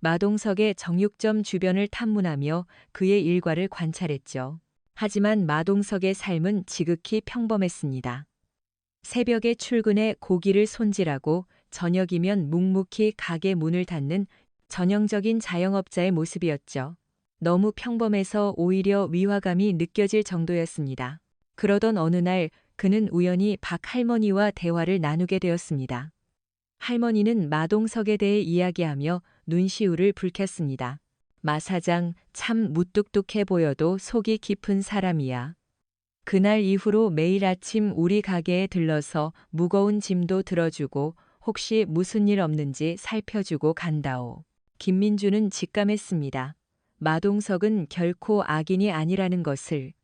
마동석의 정육점 주변을 탐문하며 그의 일과를 관찰했죠. 하지만 마동석의 삶은 지극히 평범했습니다. 새벽에 출근해 고기를 손질하고 저녁이면 묵묵히 가게 문을 닫는 전형적인 자영업자의 모습이었죠. 너무 평범해서 오히려 위화감이 느껴질 정도였습니다. 그러던 어느 날 그는 우연히 박 할머니와 대화를 나누게 되었습니다. 할머니는 마동석에 대해 이야기하며 눈시울을 붉혔습니다. 마 사장 참 무뚝뚝해 보여도 속이 깊은 사람이야. 그날 이후로 매일 아침 우리 가게에 들러서 무거운 짐도 들어주고 혹시 무슨 일 없는지 살펴주고 간다오. 김민주는 직감했습니다. 마동석은 결코 악인이 아니라는 것을.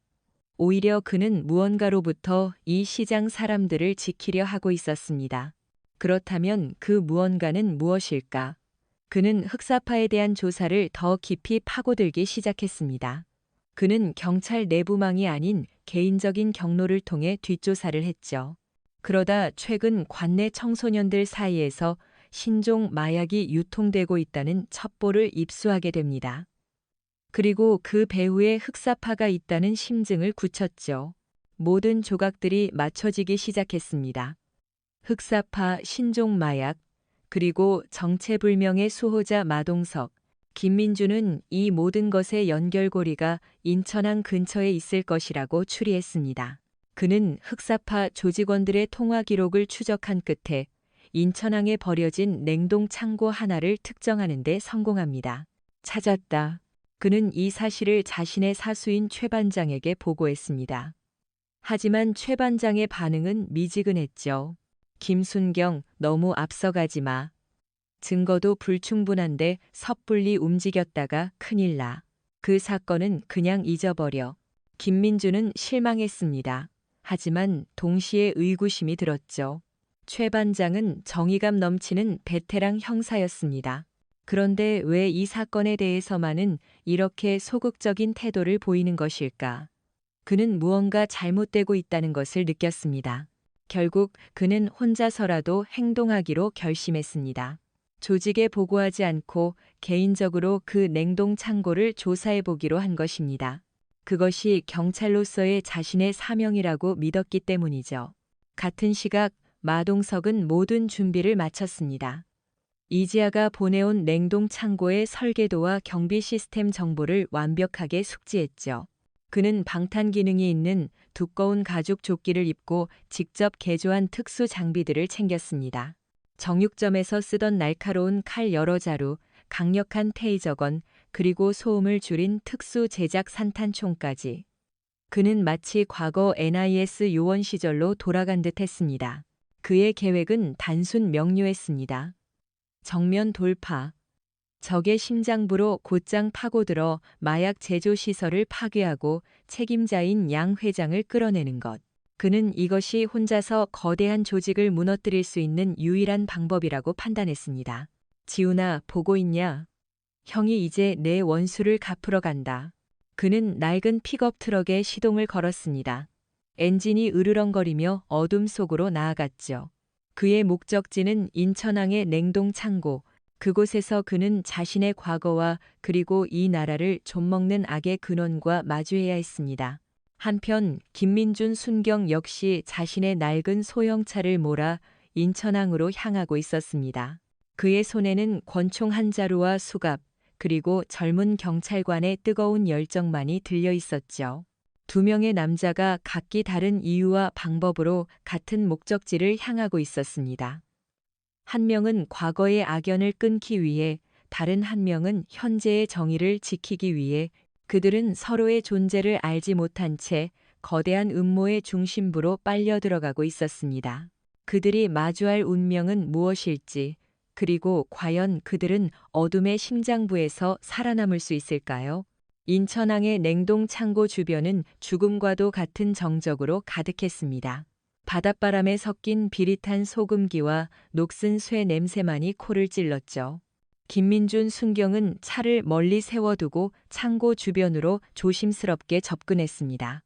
오히려 그는 무언가로부터 이 시장 사람들을 지키려 하고 있었습니다. 그렇다면 그 무언가는 무엇일까? 그는 흑사파에 대한 조사를 더 깊이 파고들기 시작했습니다. 그는 경찰 내부망이 아닌 개인적인 경로를 통해 뒷조사를 했죠. 그러다 최근 관내 청소년들 사이에서 신종 마약이 유통되고 있다는 첩보를 입수하게 됩니다. 그리고 그 배후에 흑사파가 있다는 심증을 굳혔죠. 모든 조각들이 맞춰지기 시작했습니다. 흑사파 신종 마약, 그리고 정체불명의 수호자 마동석, 김민주는 이 모든 것의 연결고리가 인천항 근처에 있을 것이라고 추리했습니다. 그는 흑사파 조직원들의 통화 기록을 추적한 끝에 인천항에 버려진 냉동 창고 하나를 특정하는 데 성공합니다. 찾았다. 그는 이 사실을 자신의 사수인 최 반장에게 보고했습니다. 하지만 최 반장의 반응은 미지근했죠. 김순경, 너무 앞서가지 마. 증거도 불충분한데 섣불리 움직였다가 큰일 나. 그 사건은 그냥 잊어버려. 김민주는 실망했습니다. 하지만 동시에 의구심이 들었죠. 최 반장은 정의감 넘치는 베테랑 형사였습니다. 그런데 왜 이 사건에 대해서만은 이렇게 소극적인 태도를 보이는 것일까? 그는 무언가 잘못되고 있다는 것을 느꼈습니다. 결국 그는 혼자서라도 행동하기로 결심했습니다. 조직에 보고하지 않고 개인적으로 그 냉동 창고를 조사해 보기로 한 것입니다. 그것이 경찰로서의 자신의 사명이라고 믿었기 때문이죠. 같은 시각 마동석은 모든 준비를 마쳤습니다. 이지아가 보내온 냉동 창고의 설계도와 경비 시스템 정보를 완벽하게 숙지했죠. 그는 방탄 기능이 있는 두꺼운 가죽 조끼를 입고 직접 개조한 특수 장비들을 챙겼습니다. 정육점에서 쓰던 날카로운 칼 여러 자루, 강력한 테이저건, 그리고 소음을 줄인 특수 제작 산탄총까지. 그는 마치 과거 NIS 요원 시절로 돌아간 듯 했습니다. 그의 계획은 단순 명료했습니다. 정면 돌파. 적의 심장부로 곧장 파고들어 마약 제조 시설을 파괴하고 책임자인 양 회장을 끌어내는 것. 그는 이것이 혼자서 거대한 조직을 무너뜨릴 수 있는 유일한 방법이라고 판단했습니다. 지훈아, 보고 있냐? 형이 이제 내 원수를 갚으러 간다. 그는 낡은 픽업 트럭에 시동을 걸었습니다. 엔진이 으르렁거리며 어둠 속으로 나아갔죠. 그의 목적지는 인천항의 냉동 창고. 그곳에서 그는 자신의 과거와 그리고 이 나라를 좀먹는 악의 근원과 마주해야 했습니다. 한편 김민준 순경 역시 자신의 낡은 소형차를 몰아 인천항으로 향하고 있었습니다. 그의 손에는 권총 한 자루와 수갑, 그리고 젊은 경찰관의 뜨거운 열정만이 들려 있었죠. 두 명의 남자가 각기 다른 이유와 방법으로 같은 목적지를 향하고 있었습니다. 한 명은 과거의 악연을 끊기 위해, 다른 한 명은 현재의 정의를 지키기 위해. 그들은 서로의 존재를 알지 못한 채 거대한 음모의 중심부로 빨려 들어가고 있었습니다. 그들이 마주할 운명은 무엇일지, 그리고 과연 그들은 어둠의 심장부에서 살아남을 수 있을까요? 인천항의 냉동 창고 주변은 죽음과도 같은 정적으로 가득했습니다. 바닷바람에 섞인 비릿한 소금기와 녹슨 쇠 냄새만이 코를 찔렀죠. 김민준 순경은 차를 멀리 세워두고 창고 주변으로 조심스럽게 접근했습니다.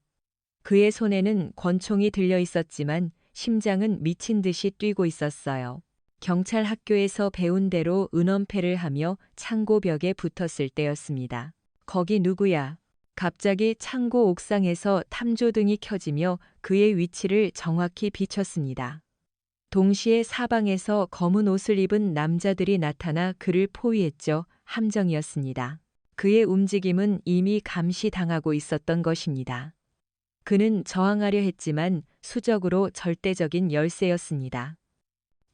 그의 손에는 권총이 들려 있었지만 심장은 미친 듯이 뛰고 있었어요. 경찰 학교에서 배운 대로 은엄패를 하며 창고 벽에 붙었을 때였습니다. 거기 누구야? 갑자기 창고 옥상에서 탐조등이 켜지며 그의 위치를 정확히 비췄습니다. 동시에 사방에서 검은 옷을 입은 남자들이 나타나 그를 포위했죠. 함정이었습니다. 그의 움직임은 이미 감시당하고 있었던 것입니다. 그는 저항하려 했지만 수적으로 절대적인 열세였습니다.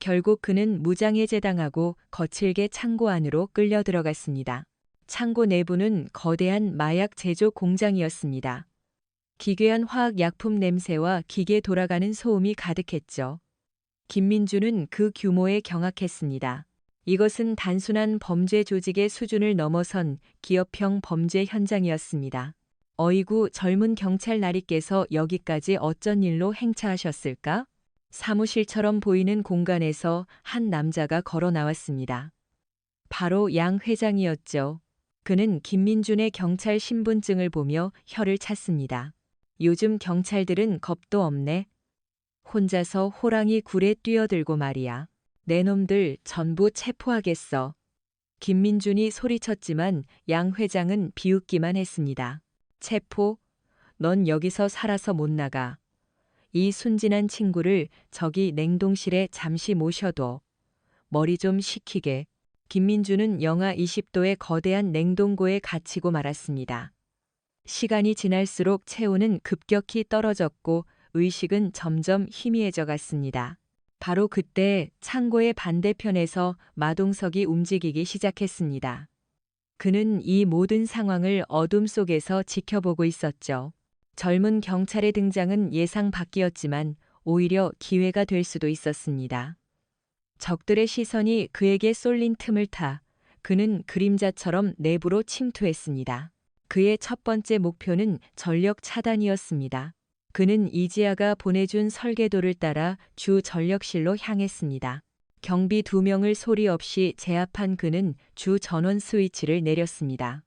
결국 그는 무장해제당하고 거칠게 창고 안으로 끌려 들어갔습니다. 창고 내부는 거대한 마약 제조 공장이었습니다. 기괴한 화학약품 냄새와 기계 돌아가는 소음이 가득했죠. 김민주는 그 규모에 경악했습니다. 이것은 단순한 범죄 조직의 수준을 넘어선 기업형 범죄 현장이었습니다. 어이구, 젊은 경찰 나리께서 여기까지 어쩐 일로 행차하셨을까? 사무실처럼 보이는 공간에서 한 남자가 걸어 나왔습니다. 바로 양 회장이었죠. 그는 김민준의 경찰 신분증을 보며 혀를 찼습니다. 요즘 경찰들은 겁도 없네. 혼자서 호랑이 굴에 뛰어들고 말이야. 내 놈들 전부 체포하겠어. 김민준이 소리쳤지만 양 회장은 비웃기만 했습니다. 체포? 넌 여기서 살아서 못 나가. 이 순진한 친구를 저기 냉동실에 잠시 모셔둬. 머리 좀 식히게. 김민주는 영하 20도의 거대한 냉동고에 갇히고 말았습니다. 시간이 지날수록 체온은 급격히 떨어졌고 의식은 점점 희미해져 갔습니다. 바로 그때 창고의 반대편에서 마동석이 움직이기 시작했습니다. 그는 이 모든 상황을 어둠 속에서 지켜보고 있었죠. 젊은 경찰의 등장은 예상 밖이었지만 오히려 기회가 될 수도 있었습니다. 적들의 시선이 그에게 쏠린 틈을 타 그는 그림자처럼 내부로 침투했습니다. 그의 첫 번째 목표는 전력 차단이었습니다. 그는 이지아가 보내준 설계도를 따라 주 전력실로 향했습니다. 경비 2명을 소리 없이 제압한 그는 주 전원 스위치를 내렸습니다.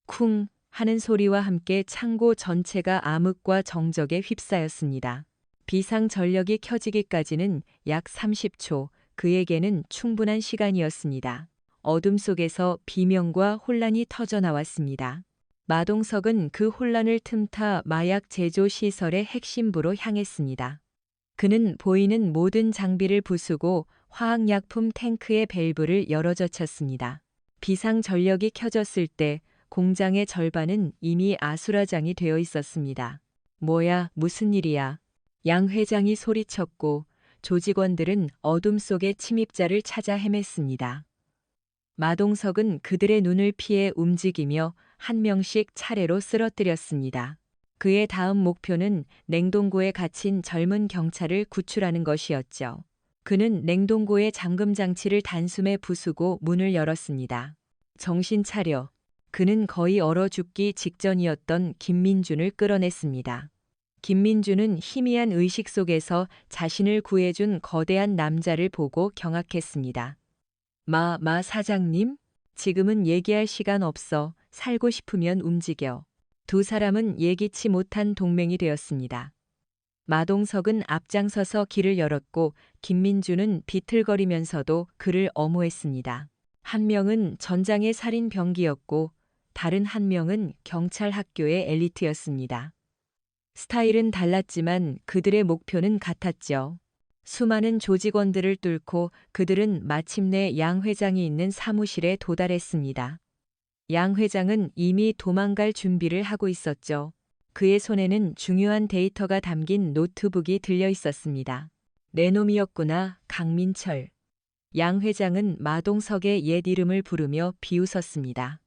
쿵 하는 소리와 함께 창고 전체가 암흑과 정적에 휩싸였습니다. 비상 전력이 켜지기까지는 약 30초, 그에게는 충분한 시간이었습니다. 어둠 속에서 비명과 혼란이 터져 나왔습니다. 마동석은 그 혼란을 틈타 마약 제조 시설의 핵심부로 향했습니다. 그는 보이는 모든 장비를 부수고 화학약품 탱크의 밸브를 열어젖혔습니다. 비상 전력이 켜졌을 때 공장의 절반은 이미 아수라장이 되어 있었습니다. 뭐야, 무슨 일이야? 양 회장이 소리쳤고 조직원들은 어둠 속의 침입자를 찾아 헤맸습니다. 마동석은 그들의 눈을 피해 움직이며 한 명씩 차례로 쓰러뜨렸습니다. 그의 다음 목표는 냉동고에 갇힌 젊은 경찰을 구출하는 것이었죠. 그는 냉동고의 잠금 장치를 단숨에 부수고 문을 열었습니다. 정신 차려. 그는 거의 얼어 죽기 직전이었던 김민준을 끌어냈습니다. 김민준은 희미한 의식 속에서 자신을 구해준 거대한 남자를 보고 경악했습니다. 마 사장님? 지금은 얘기할 시간 없어. 살고 싶으면 움직여. 두 사람은 예기치 못한 동맹이 되었습니다. 마동석은 앞장서서 길을 열었고 김민주는 비틀거리면서도 그를 엄호했습니다. 한 명은 전장의 살인 병기였고 다른 한 명은 경찰 학교의 엘리트였습니다. 스타일은 달랐지만 그들의 목표는 같았죠. 수많은 조직원들을 뚫고 그들은 마침내 양 회장이 있는 사무실에 도달했습니다. 양 회장은 이미 도망갈 준비를 하고 있었죠. 그의 손에는 중요한 데이터가 담긴 노트북이 들려 있었습니다. 내 놈이었구나, 강민철. 양 회장은 마동석의 옛 이름을 부르며 비웃었습니다.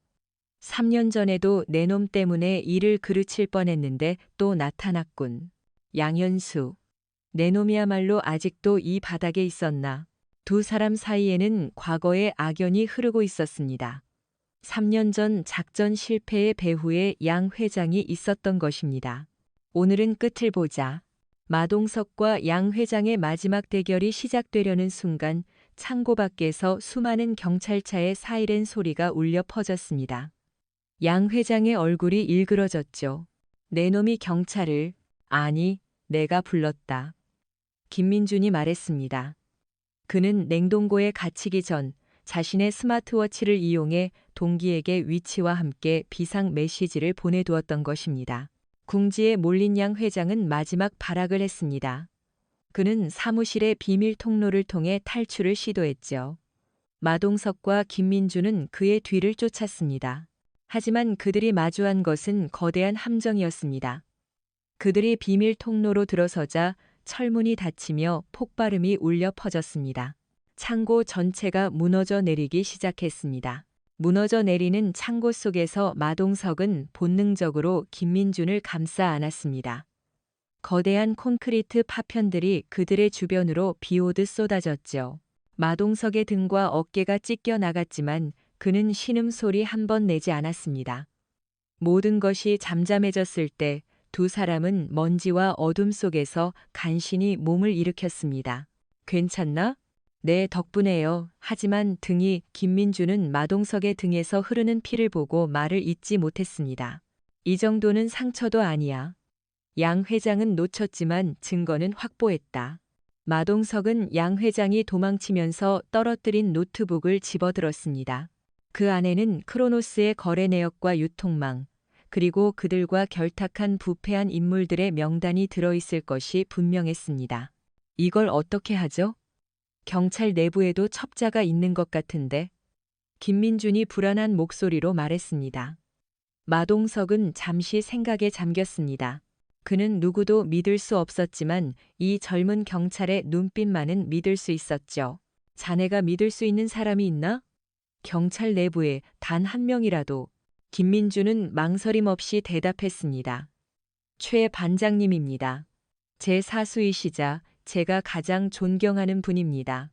3년 전에도 내 놈 때문에 일을 그르칠 뻔했는데 또 나타났군. 양현수. 내 놈이야말로 아직도 이 바닥에 있었나. 두 사람 사이에는 과거의 악연이 흐르고 있었습니다. 3년 전 작전 실패의 배후에 양 회장이 있었던 것입니다. 오늘은 끝을 보자. 마동석과 양 회장의 마지막 대결이 시작되려는 순간 창고 밖에서 수많은 경찰차의 사이렌 소리가 울려 퍼졌습니다. 양 회장의 얼굴이 일그러졌죠. 내 놈이 경찰을, 아니, 내가 불렀다. 김민준이 말했습니다. 그는 냉동고에 갇히기 전 자신의 스마트워치를 이용해 동기에게 위치와 함께 비상 메시지를 보내두었던 것입니다. 궁지에 몰린 양 회장은 마지막 발악을 했습니다. 그는 사무실의 비밀 통로를 통해 탈출을 시도했죠. 마동석과 김민주는 그의 뒤를 쫓았습니다. 하지만 그들이 마주한 것은 거대한 함정이었습니다. 그들이 비밀 통로로 들어서자 철문이 닫히며 폭발음이 울려 퍼졌습니다. 창고 전체가 무너져 내리기 시작했습니다. 무너져 내리는 창고 속에서 마동석은 본능적으로 김민준을 감싸 안았습니다. 거대한 콘크리트 파편들이 그들의 주변으로 비오듯 쏟아졌죠. 마동석의 등과 어깨가 찢겨 나갔지만 그는 신음소리 한 번 내지 않았습니다. 모든 것이 잠잠해졌을 때 두 사람은 먼지와 어둠 속에서 간신히 몸을 일으켰습니다. 괜찮나? 네, 덕분에요. 하지만 김민주는 마동석의 등에서 흐르는 피를 보고 말을 잇지 못했습니다. 이 정도는 상처도 아니야. 양 회장은 놓쳤지만 증거는 확보했다. 마동석은 양 회장이 도망치면서 떨어뜨린 노트북을 집어들었습니다. 그 안에는 크로노스의 거래 내역과 유통망, 그리고 그들과 결탁한 부패한 인물들의 명단이 들어있을 것이 분명했습니다. 이걸 어떻게 하죠? 경찰 내부에도 첩자가 있는 것 같은데. 김민준이 불안한 목소리로 말했습니다. 마동석은 잠시 생각에 잠겼습니다. 그는 누구도 믿을 수 없었지만 이 젊은 경찰의 눈빛만은 믿을 수 있었죠. 자네가 믿을 수 있는 사람이 있나? 경찰 내부에 단 한 명이라도. 김민주는 망설임 없이 대답했습니다. 최 반장님입니다. 제 사수이시자 제가 가장 존경하는 분입니다.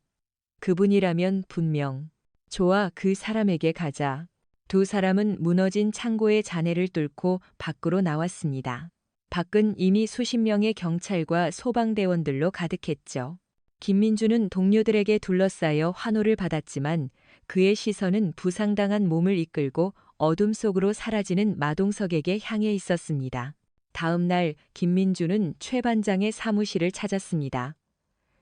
그분이라면 분명. 좋아, 그 사람에게 가자. 두 사람은 무너진 창고의 잔해를 뚫고 밖으로 나왔습니다. 밖은 이미 수십 명의 경찰과 소방대원들로 가득했죠. 김민주는 동료들에게 둘러싸여 환호를 받았지만 그의 시선은 부상당한 몸을 이끌고 어둠 속으로 사라지는 마동석에게 향해 있었습니다. 다음 날 김민주는 최 반장의 사무실을 찾았습니다.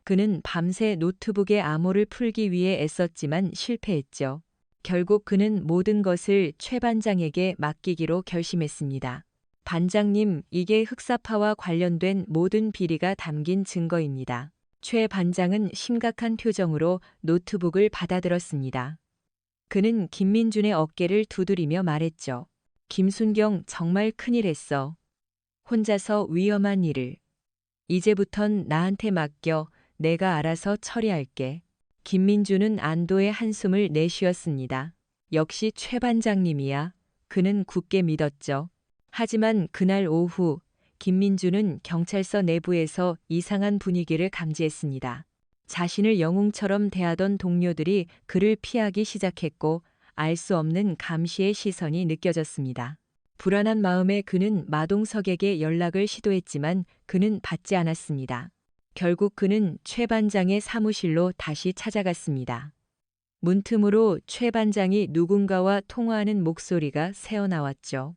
그는 밤새 노트북의 암호를 풀기 위해 애썼지만 실패했죠. 결국 그는 모든 것을 최 반장에게 맡기기로 결심했습니다. 반장님, 이게 흑사파와 관련된 모든 비리가 담긴 증거입니다. 최 반장은 심각한 표정으로 노트북을 받아들었습니다. 그는 김민준의 어깨를 두드리며 말했죠. 김순경 정말 큰일 했어. 혼자서 위험한 일을. 이제부턴 나한테 맡겨. 내가 알아서 처리할게. 김민준은 안도의 한숨을 내쉬었습니다. 역시 최 반장님이야. 그는 굳게 믿었죠. 하지만 그날 오후 김민준은 경찰서 내부에서 이상한 분위기를 감지했습니다. 자신을 영웅처럼 대하던 동료들이 그를 피하기 시작했고 알 수 없는 감시의 시선이 느껴졌습니다. 불안한 마음에 그는 마동석에게 연락을 시도했지만 그는 받지 않았습니다. 결국 그는 최 반장의 사무실로 다시 찾아갔습니다. 문틈으로 최 반장이 누군가와 통화하는 목소리가 새어나왔죠.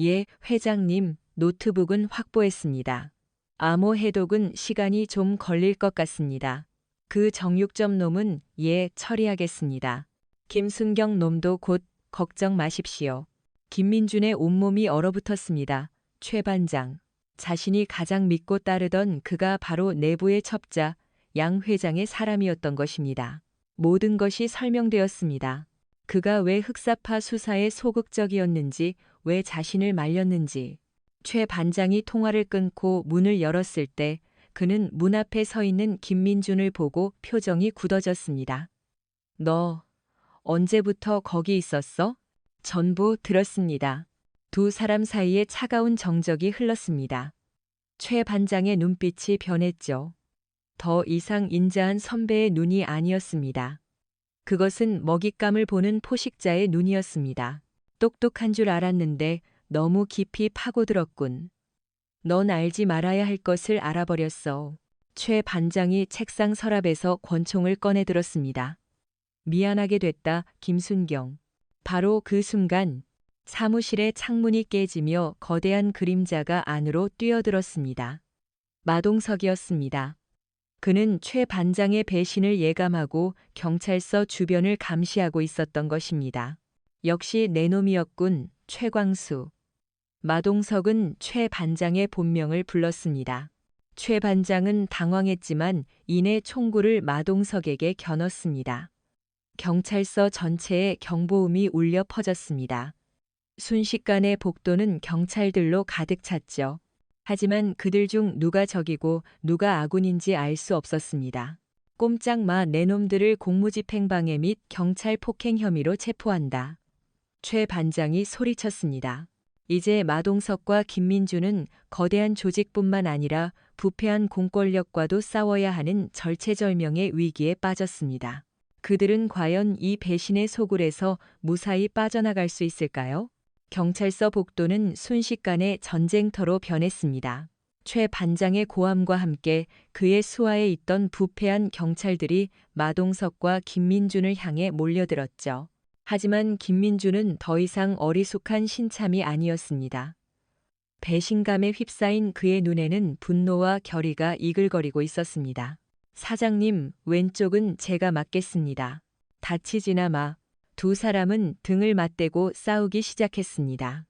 예, 회장님, 노트북은 확보했습니다. 암호 해독은 시간이 좀 걸릴 것 같습니다. 그 정육점 놈은 예, 처리하겠습니다. 김순경 놈도 곧 걱정 마십시오. 김민준의 온몸이 얼어붙었습니다. 최 반장. 자신이 가장 믿고 따르던 그가 바로 내부의 첩자, 양 회장의 사람이었던 것입니다. 모든 것이 설명되었습니다. 그가 왜 흑사파 수사에 소극적이었는지, 왜 자신을 말렸는지. 최 반장이 통화를 끊고 문을 열었을 때 그는 문 앞에 서 있는 김민준을 보고 표정이 굳어졌습니다. 너 언제부터 거기 있었어? 전부 들었습니다. 두 사람 사이에 차가운 정적이 흘렀습니다. 최 반장의 눈빛이 변했죠. 더 이상 인자한 선배의 눈이 아니었습니다. 그것은 먹잇감을 보는 포식자의 눈이었습니다. 똑똑한 줄 알았는데 너무 깊이 파고들었군. 넌 알지 말아야 할 것을 알아버렸어. 최 반장이 책상 서랍에서 권총을 꺼내 들었습니다. 미안하게 됐다, 김순경. 바로 그 순간 사무실의 창문이 깨지며 거대한 그림자가 안으로 뛰어들었습니다. 마동석이었습니다. 그는 최 반장의 배신을 예감하고 경찰서 주변을 감시하고 있었던 것입니다. 역시 내 놈이었군, 최광수. 마동석은 최 반장의 본명을 불렀습니다. 최 반장은 당황했지만 이내 총구를 마동석에게 겨눴습니다. 경찰서 전체에 경보음이 울려 퍼졌습니다. 순식간에 복도는 경찰들로 가득 찼죠. 하지만 그들 중 누가 적이고 누가 아군인지 알 수 없었습니다. 꼼짝 마, 내 놈들을 공무집행방해 및 경찰 폭행 혐의로 체포한다. 최 반장이 소리쳤습니다. 이제 마동석과 김민준은 거대한 조직뿐만 아니라 부패한 공권력과도 싸워야 하는 절체절명의 위기에 빠졌습니다. 그들은 과연 이 배신의 소굴에서 무사히 빠져나갈 수 있을까요? 경찰서 복도는 순식간에 전쟁터로 변했습니다. 최 반장의 고함과 함께 그의 수하에 있던 부패한 경찰들이 마동석과 김민준을 향해 몰려들었죠. 하지만 김민준은 더 이상 어리숙한 신참이 아니었습니다. 배신감에 휩싸인 그의 눈에는 분노와 결의가 이글거리고 있었습니다. 사장님, 왼쪽은 제가 맡겠습니다. 다치지나 마. 두 사람은 등을 맞대고 싸우기 시작했습니다.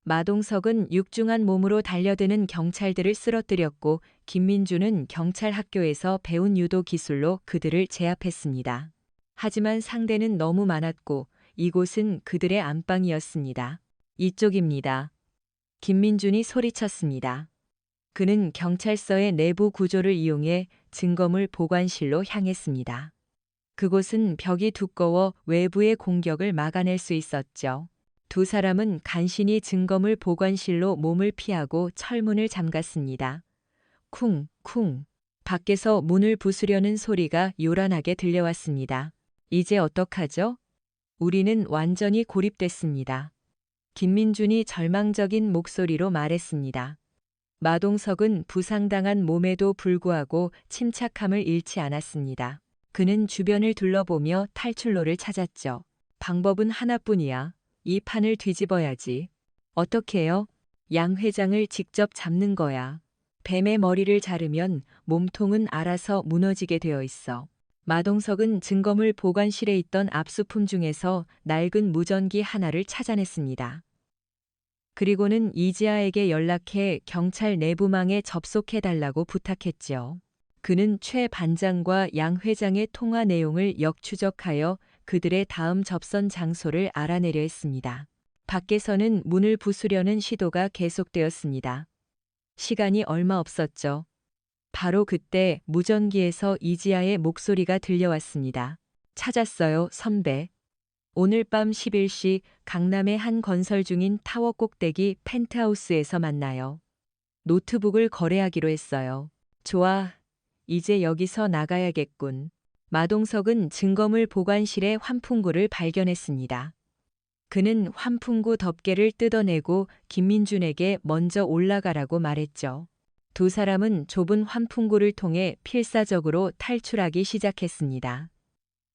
마동석은 육중한 몸으로 달려드는 경찰들을 쓰러뜨렸고 김민준은 경찰 학교에서 배운 유도 기술로 그들을 제압했습니다. 하지만 상대는 너무 많았고 이곳은 그들의 안방이었습니다. 이쪽입니다. 김민준이 소리쳤습니다. 그는 경찰서의 내부 구조를 이용해 증거물 보관실로 향했습니다. 그곳은 벽이 두꺼워 외부의 공격을 막아낼 수 있었죠. 두 사람은 간신히 증거물 보관실로 몸을 피하고 철문을 잠갔습니다. 쿵, 쿵. 밖에서 문을 부수려는 소리가 요란하게 들려왔습니다. 이제 어떡하죠? 우리는 완전히 고립됐습니다. 김민준이 절망적인 목소리로 말했습니다. 마동석은 부상당한 몸에도 불구하고 침착함을 잃지 않았습니다. 그는 주변을 둘러보며 탈출로를 찾았죠. 방법은 하나뿐이야. 이 판을 뒤집어야지. 어떻게 해요? 양 회장을 직접 잡는 거야. 뱀의 머리를 자르면 몸통은 알아서 무너지게 되어 있어. 마동석은 증거물 보관실에 있던 압수품 중에서 낡은 무전기 하나를 찾아냈습니다. 그리고는 이지아에게 연락해 경찰 내부망에 접속해달라고 부탁했죠. 그는 최 반장과 양 회장의 통화 내용을 역추적하여 그들의 다음 접선 장소를 알아내려 했습니다. 밖에서는 문을 부수려는 시도가 계속되었습니다. 시간이 얼마 없었죠. 바로 그때 무전기에서 이지아의 목소리가 들려왔습니다. 찾았어요, 선배. 오늘 밤 11시 강남의 한 건설 중인 타워 꼭대기 펜트하우스에서 만나요. 노트북을 거래하기로 했어요. 좋아. 이제 여기서 나가야겠군. 마동석은 증거물 보관실의 환풍구를 발견했습니다. 그는 환풍구 덮개를 뜯어내고 김민준에게 먼저 올라가라고 말했죠. 두 사람은 좁은 환풍구를 통해 필사적으로 탈출하기 시작했습니다.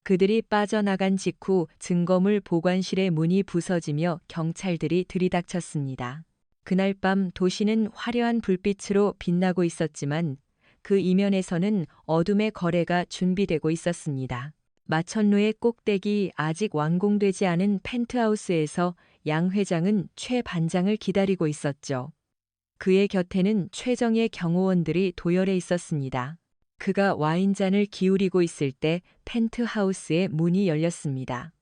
그들이 빠져나간 직후 증거물 보관실의 문이 부서지며 경찰들이 들이닥쳤습니다. 그날 밤 도시는 화려한 불빛으로 빛나고 있었지만 그 이면에서는 어둠의 거래가 준비되고 있었습니다. 마천루의 꼭대기 아직 완공되지 않은 펜트하우스에서 양 회장은 최 반장을 기다리고 있었죠. 그의 곁에는 최정예 경호원들이 도열해 있었습니다. 그가 와인잔을 기울이고 있을 때 펜트하우스의 문이 열렸습니다.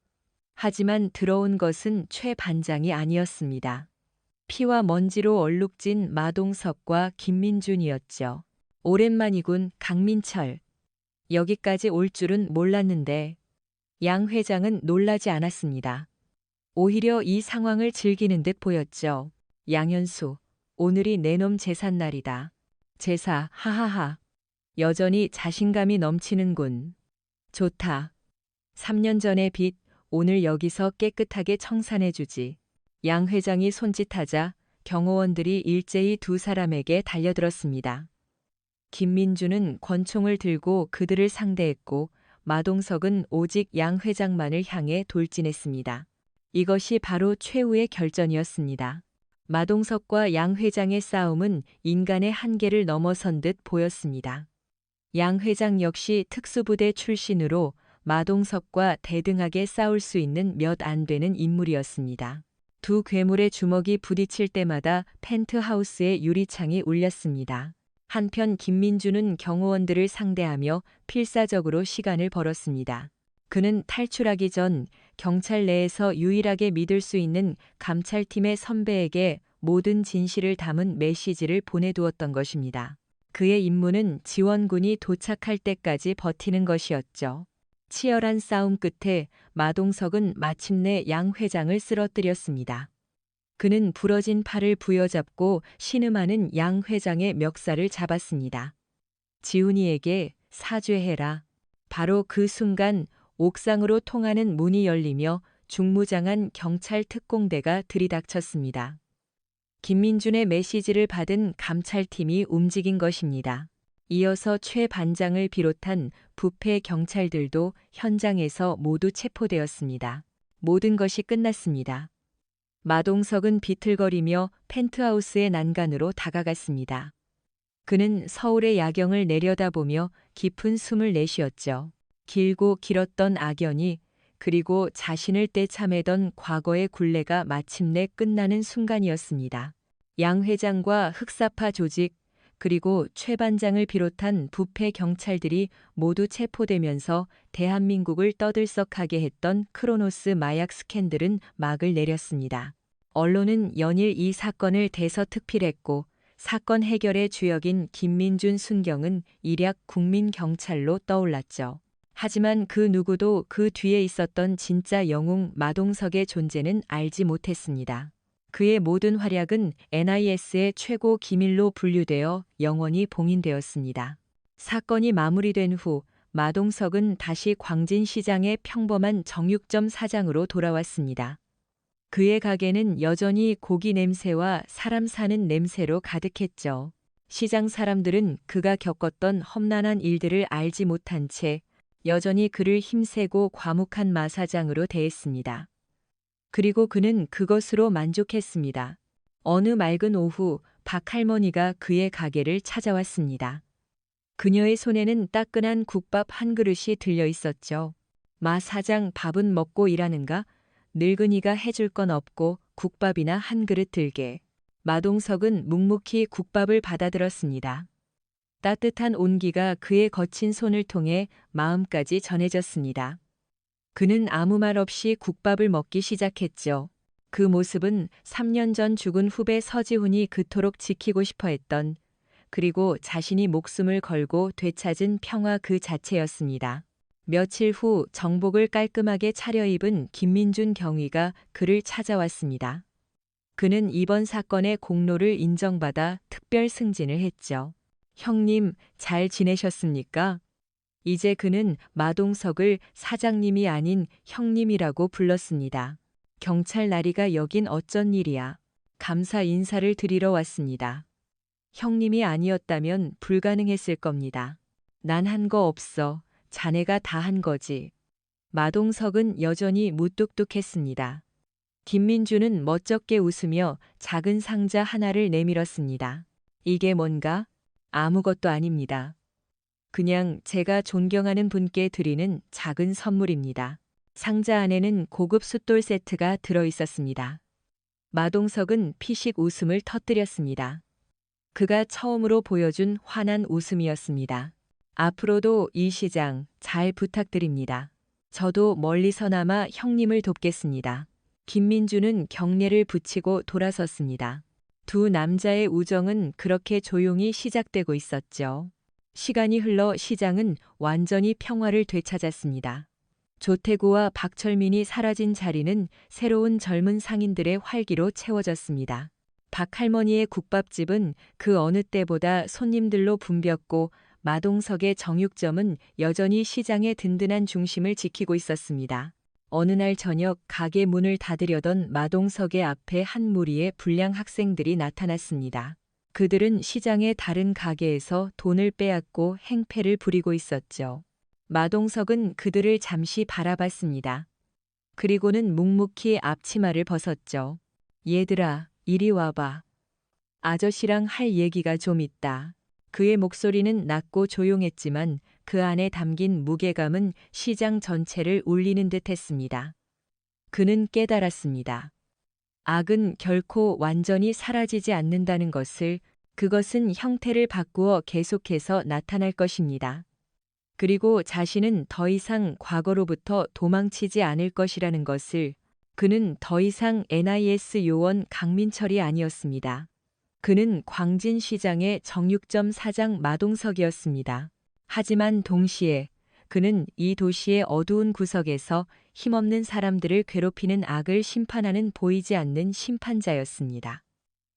하지만 들어온 것은 최 반장이 아니었습니다. 피와 먼지로 얼룩진 마동석과 김민준이었죠. 오랜만이군, 강민철. 여기까지 올 줄은 몰랐는데. 양 회장은 놀라지 않았습니다. 오히려 이 상황을 즐기는 듯 보였죠. 양현수, 오늘이 내놈 제삿날이다. 제사, 하하하. 여전히 자신감이 넘치는군. 좋다. 3년 전의 빚, 오늘 여기서 깨끗하게 청산해주지. 양 회장이 손짓하자 경호원들이 일제히 두 사람에게 달려들었습니다. 김민주는 권총을 들고 그들을 상대했고 마동석은 오직 양 회장만을 향해 돌진했습니다. 이것이 바로 최후의 결전이었습니다. 마동석과 양 회장의 싸움은 인간의 한계를 넘어선 듯 보였습니다. 양 회장 역시 특수부대 출신으로 마동석과 대등하게 싸울 수 있는 몇 안 되는 인물이었습니다. 두 괴물의 주먹이 부딪힐 때마다 펜트하우스의 유리창이 울렸습니다. 한편 김민주는 경호원들을 상대하며 필사적으로 시간을 벌었습니다. 그는 탈출하기 전 경찰 내에서 유일하게 믿을 수 있는 감찰팀의 선배에게 모든 진실을 담은 메시지를 보내두었던 것입니다. 그의 임무는 지원군이 도착할 때까지 버티는 것이었죠. 치열한 싸움 끝에 마동석은 마침내 양 회장을 쓰러뜨렸습니다. 그는 부러진 팔을 부여잡고 신음하는 양 회장의 멱살을 잡았습니다. 지훈이에게 사죄해라. 바로 그 순간 옥상으로 통하는 문이 열리며 중무장한 경찰 특공대가 들이닥쳤습니다. 김민준의 메시지를 받은 감찰팀이 움직인 것입니다. 이어서 최 반장을 비롯한 부패 경찰들도 현장에서 모두 체포되었습니다. 모든 것이 끝났습니다. 마동석은 비틀거리며 펜트하우스의 난간으로 다가갔습니다. 그는 서울의 야경을 내려다보며 깊은 숨을 내쉬었죠. 길고 길었던 악연이 그리고 자신을 떼참매던 과거의 굴레가 마침내 끝나는 순간이었습니다. 양 회장과 흑사파 조직 그리고 최 반장을 비롯한 부패 경찰들이 모두 체포되면서 대한민국을 떠들썩하게 했던 크로노스 마약 스캔들은 막을 내렸습니다. 언론은 연일 이 사건을 대서특필했고 사건 해결의 주역인 김민준 순경은 일약 국민경찰로 떠올랐죠. 하지만 그 누구도 그 뒤에 있었던 진짜 영웅 마동석의 존재는 알지 못했습니다. 그의 모든 활약은 NIS의 최고 기밀로 분류되어 영원히 봉인되었습니다. 사건이 마무리된 후 마동석은 다시 광진시장의 평범한 정육점 사장으로 돌아왔습니다. 그의 가게는 여전히 고기 냄새와 사람 사는 냄새로 가득했죠. 시장 사람들은 그가 겪었던 험난한 일들을 알지 못한 채 여전히 그를 힘세고 과묵한 마사장으로 대했습니다. 그리고 그는 그것으로 만족했습니다. 어느 맑은 오후 박 할머니가 그의 가게를 찾아왔습니다. 그녀의 손에는 따끈한 국밥 한 그릇이 들려 있었죠. 마 사장 밥은 먹고 일하는가? 늙은이가 해줄 건 없고 국밥이나 한 그릇 들게. 마동석은 묵묵히 국밥을 받아들었습니다. 따뜻한 온기가 그의 거친 손을 통해 마음까지 전해졌습니다. 그는 아무 말 없이 국밥을 먹기 시작했죠. 그 모습은 3년 전 죽은 후배 서지훈이 그토록 지키고 싶어 했던 그리고 자신이 목숨을 걸고 되찾은 평화 그 자체였습니다. 며칠 후 정복을 깔끔하게 차려입은 김민준 경위가 그를 찾아왔습니다. 그는 이번 사건의 공로를 인정받아 특별 승진을 했죠. 형님, 잘 지내셨습니까? 이제 그는 마동석을 사장님이 아닌 형님이라고 불렀습니다. 경찰 나리가 여긴 어쩐 일이야. 감사 인사를 드리러 왔습니다. 형님이 아니었다면 불가능했을 겁니다. 난 한 거 없어. 자네가 다 한 거지. 마동석은 여전히 무뚝뚝했습니다. 김민주는 멋쩍게 웃으며 작은 상자 하나를 내밀었습니다. 이게 뭔가? 아무것도 아닙니다. 그냥 제가 존경하는 분께 드리는 작은 선물입니다. 상자 안에는 고급 숫돌 세트가 들어 있었습니다. 마동석은 피식 웃음을 터뜨렸습니다. 그가 처음으로 보여준 환한 웃음이었습니다. 앞으로도 이 시장 잘 부탁드립니다. 저도 멀리서나마 형님을 돕겠습니다. 김민주는 경례를 붙이고 돌아섰습니다. 두 남자의 우정은 그렇게 조용히 시작되고 있었죠. 시간이 흘러 시장은 완전히 평화를 되찾았습니다. 조태구와 박철민이 사라진 자리는 새로운 젊은 상인들의 활기로 채워졌습니다. 박할머니의 국밥집은 그 어느 때보다 손님들로 붐볐고 마동석의 정육점은 여전히 시장의 든든한 중심을 지키고 있었습니다. 어느 날 저녁 가게 문을 닫으려던 마동석의 앞에 한 무리의 불량 학생들이 나타났습니다. 그들은 시장의 다른 가게에서 돈을 빼앗고 행패를 부리고 있었죠. 마동석은 그들을 잠시 바라봤습니다. 그리고는 묵묵히 앞치마를 벗었죠. 얘들아, 이리 와봐. 아저씨랑 할 얘기가 좀 있다. 그의 목소리는 낮고 조용했지만 그 안에 담긴 무게감은 시장 전체를 울리는 듯 했습니다. 그는 깨달았습니다. 악은 결코 완전히 사라지지 않는다는 것을, 그것은 형태를 바꾸어 계속해서 나타날 것입니다. 그리고 자신은 더 이상 과거로부터 도망치지 않을 것이라는 것을. 그는 더 이상 NIS 요원 강민철이 아니었습니다. 그는 광진시장의 정육점 사장 마동석이었습니다. 하지만 동시에 그는 이 도시의 어두운 구석에서 힘없는 사람들을 괴롭히는 악을 심판하는 보이지 않는 심판자였습니다.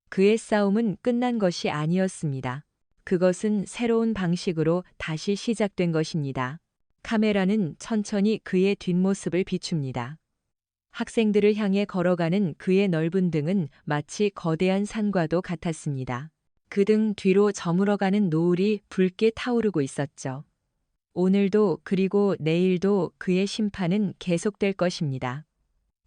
그의 싸움은 끝난 것이 아니었습니다. 그것은 새로운 방식으로 다시 시작된 것입니다. 카메라는 천천히 그의 뒷모습을 비춥니다. 학생들을 향해 걸어가는 그의 넓은 등은 마치 거대한 산과도 같았습니다. 그 등 뒤로 저물어가는 노을이 붉게 타오르고 있었죠. 오늘도 그리고 내일도 그의 심판은 계속될 것입니다.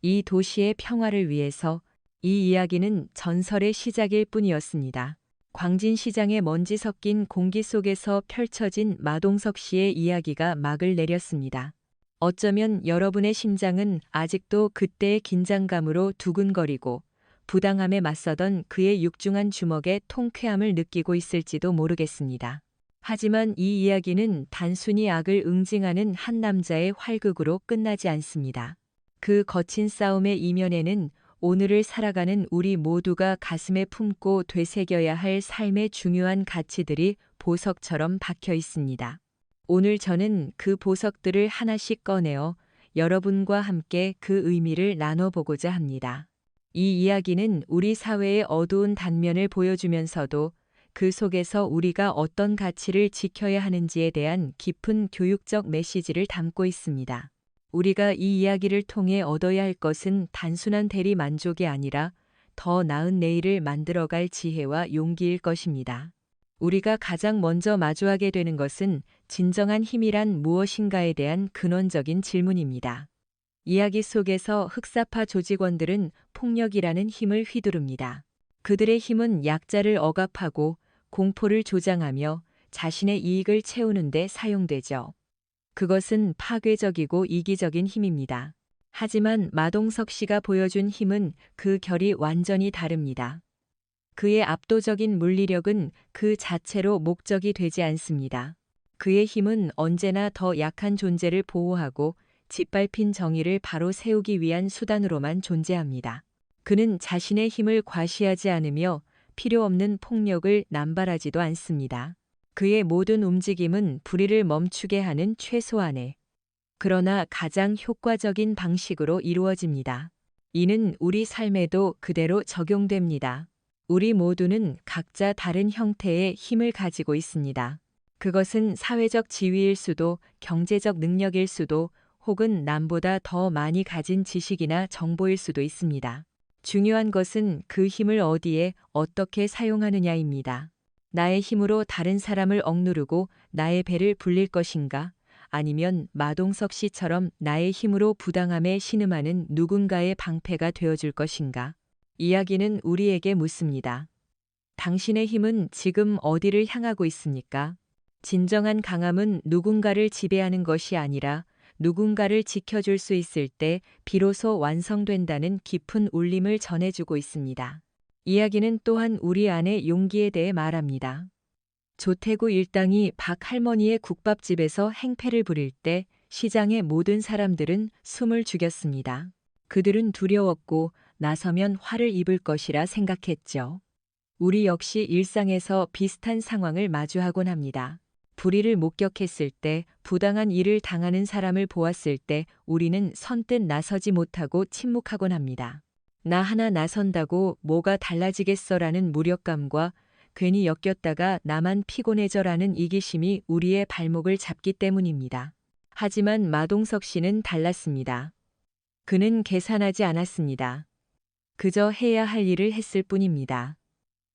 이 도시의 평화를 위해서. 이 이야기는 전설의 시작일 뿐이었습니다. 광진시장의 먼지 섞인 공기 속에서 펼쳐진 마동석 씨의 이야기가 막을 내렸습니다. 어쩌면 여러분의 심장은 아직도 그때의 긴장감으로 두근거리고 부당함에 맞서던 그의 육중한 주먹의 통쾌함을 느끼고 있을지도 모르겠습니다. 하지만 이 이야기는 단순히 악을 응징하는 한 남자의 활극으로 끝나지 않습니다. 그 거친 싸움의 이면에는 오늘을 살아가는 우리 모두가 가슴에 품고 되새겨야 할 삶의 중요한 가치들이 보석처럼 박혀 있습니다. 오늘 저는 그 보석들을 하나씩 꺼내어 여러분과 함께 그 의미를 나눠보고자 합니다. 이 이야기는 우리 사회의 어두운 단면을 보여주면서도 그 속에서 우리가 어떤 가치를 지켜야 하는지에 대한 깊은 교육적 메시지를 담고 있습니다. 우리가 이 이야기를 통해 얻어야 할 것은 단순한 대리 만족이 아니라 더 나은 내일을 만들어갈 지혜와 용기일 것입니다. 우리가 가장 먼저 마주하게 되는 것은 진정한 힘이란 무엇인가에 대한 근원적인 질문입니다. 이야기 속에서 흑사파 조직원들은 폭력이라는 힘을 휘두릅니다. 그들의 힘은 약자를 억압하고 공포를 조장하며 자신의 이익을 채우는 데 사용되죠. 그것은 파괴적이고 이기적인 힘입니다. 하지만 마동석 씨가 보여준 힘은 그 결이 완전히 다릅니다. 그의 압도적인 물리력은 그 자체로 목적이 되지 않습니다. 그의 힘은 언제나 더 약한 존재를 보호하고 짓밟힌 정의를 바로 세우기 위한 수단으로만 존재합니다. 그는 자신의 힘을 과시하지 않으며 필요 없는 폭력을 남발하지도 않습니다. 그의 모든 움직임은 불의를 멈추게 하는 최소한의, 그러나 가장 효과적인 방식으로 이루어집니다. 이는 우리 삶에도 그대로 적용됩니다. 우리 모두는 각자 다른 형태의 힘을 가지고 있습니다. 그것은 사회적 지위일 수도, 경제적 능력일 수도, 혹은 남보다 더 많이 가진 지식이나 정보일 수도 있습니다. 중요한 것은 그 힘을 어디에 어떻게 사용하느냐입니다. 나의 힘으로 다른 사람을 억누르고 나의 배를 불릴 것인가? 아니면 마동석 씨처럼 나의 힘으로 부당함에 신음하는 누군가의 방패가 되어줄 것인가? 이야기는 우리에게 묻습니다. 당신의 힘은 지금 어디를 향하고 있습니까? 진정한 강함은 누군가를 지배하는 것이 아니라 누군가를 지켜줄 수 있을 때 비로소 완성된다는 깊은 울림을 전해주고 있습니다. 이야기는 또한 우리 안의 용기에 대해 말합니다. 조태구 일당이 박 할머니의 국밥집에서 행패를 부릴 때 시장의 모든 사람들은 숨을 죽였습니다. 그들은 두려웠고 나서면 화를 입을 것이라 생각했죠. 우리 역시 일상에서 비슷한 상황을 마주하곤 합니다. 불의를 목격했을 때, 부당한 일을 당하는 사람을 보았을 때 우리는 선뜻 나서지 못하고 침묵하곤 합니다. 나 하나 나선다고 뭐가 달라지겠어라는 무력감과 괜히 엮였다가 나만 피곤해져라는 이기심이 우리의 발목을 잡기 때문입니다. 하지만 마동석 씨는 달랐습니다. 그는 계산하지 않았습니다. 그저 해야 할 일을 했을 뿐입니다.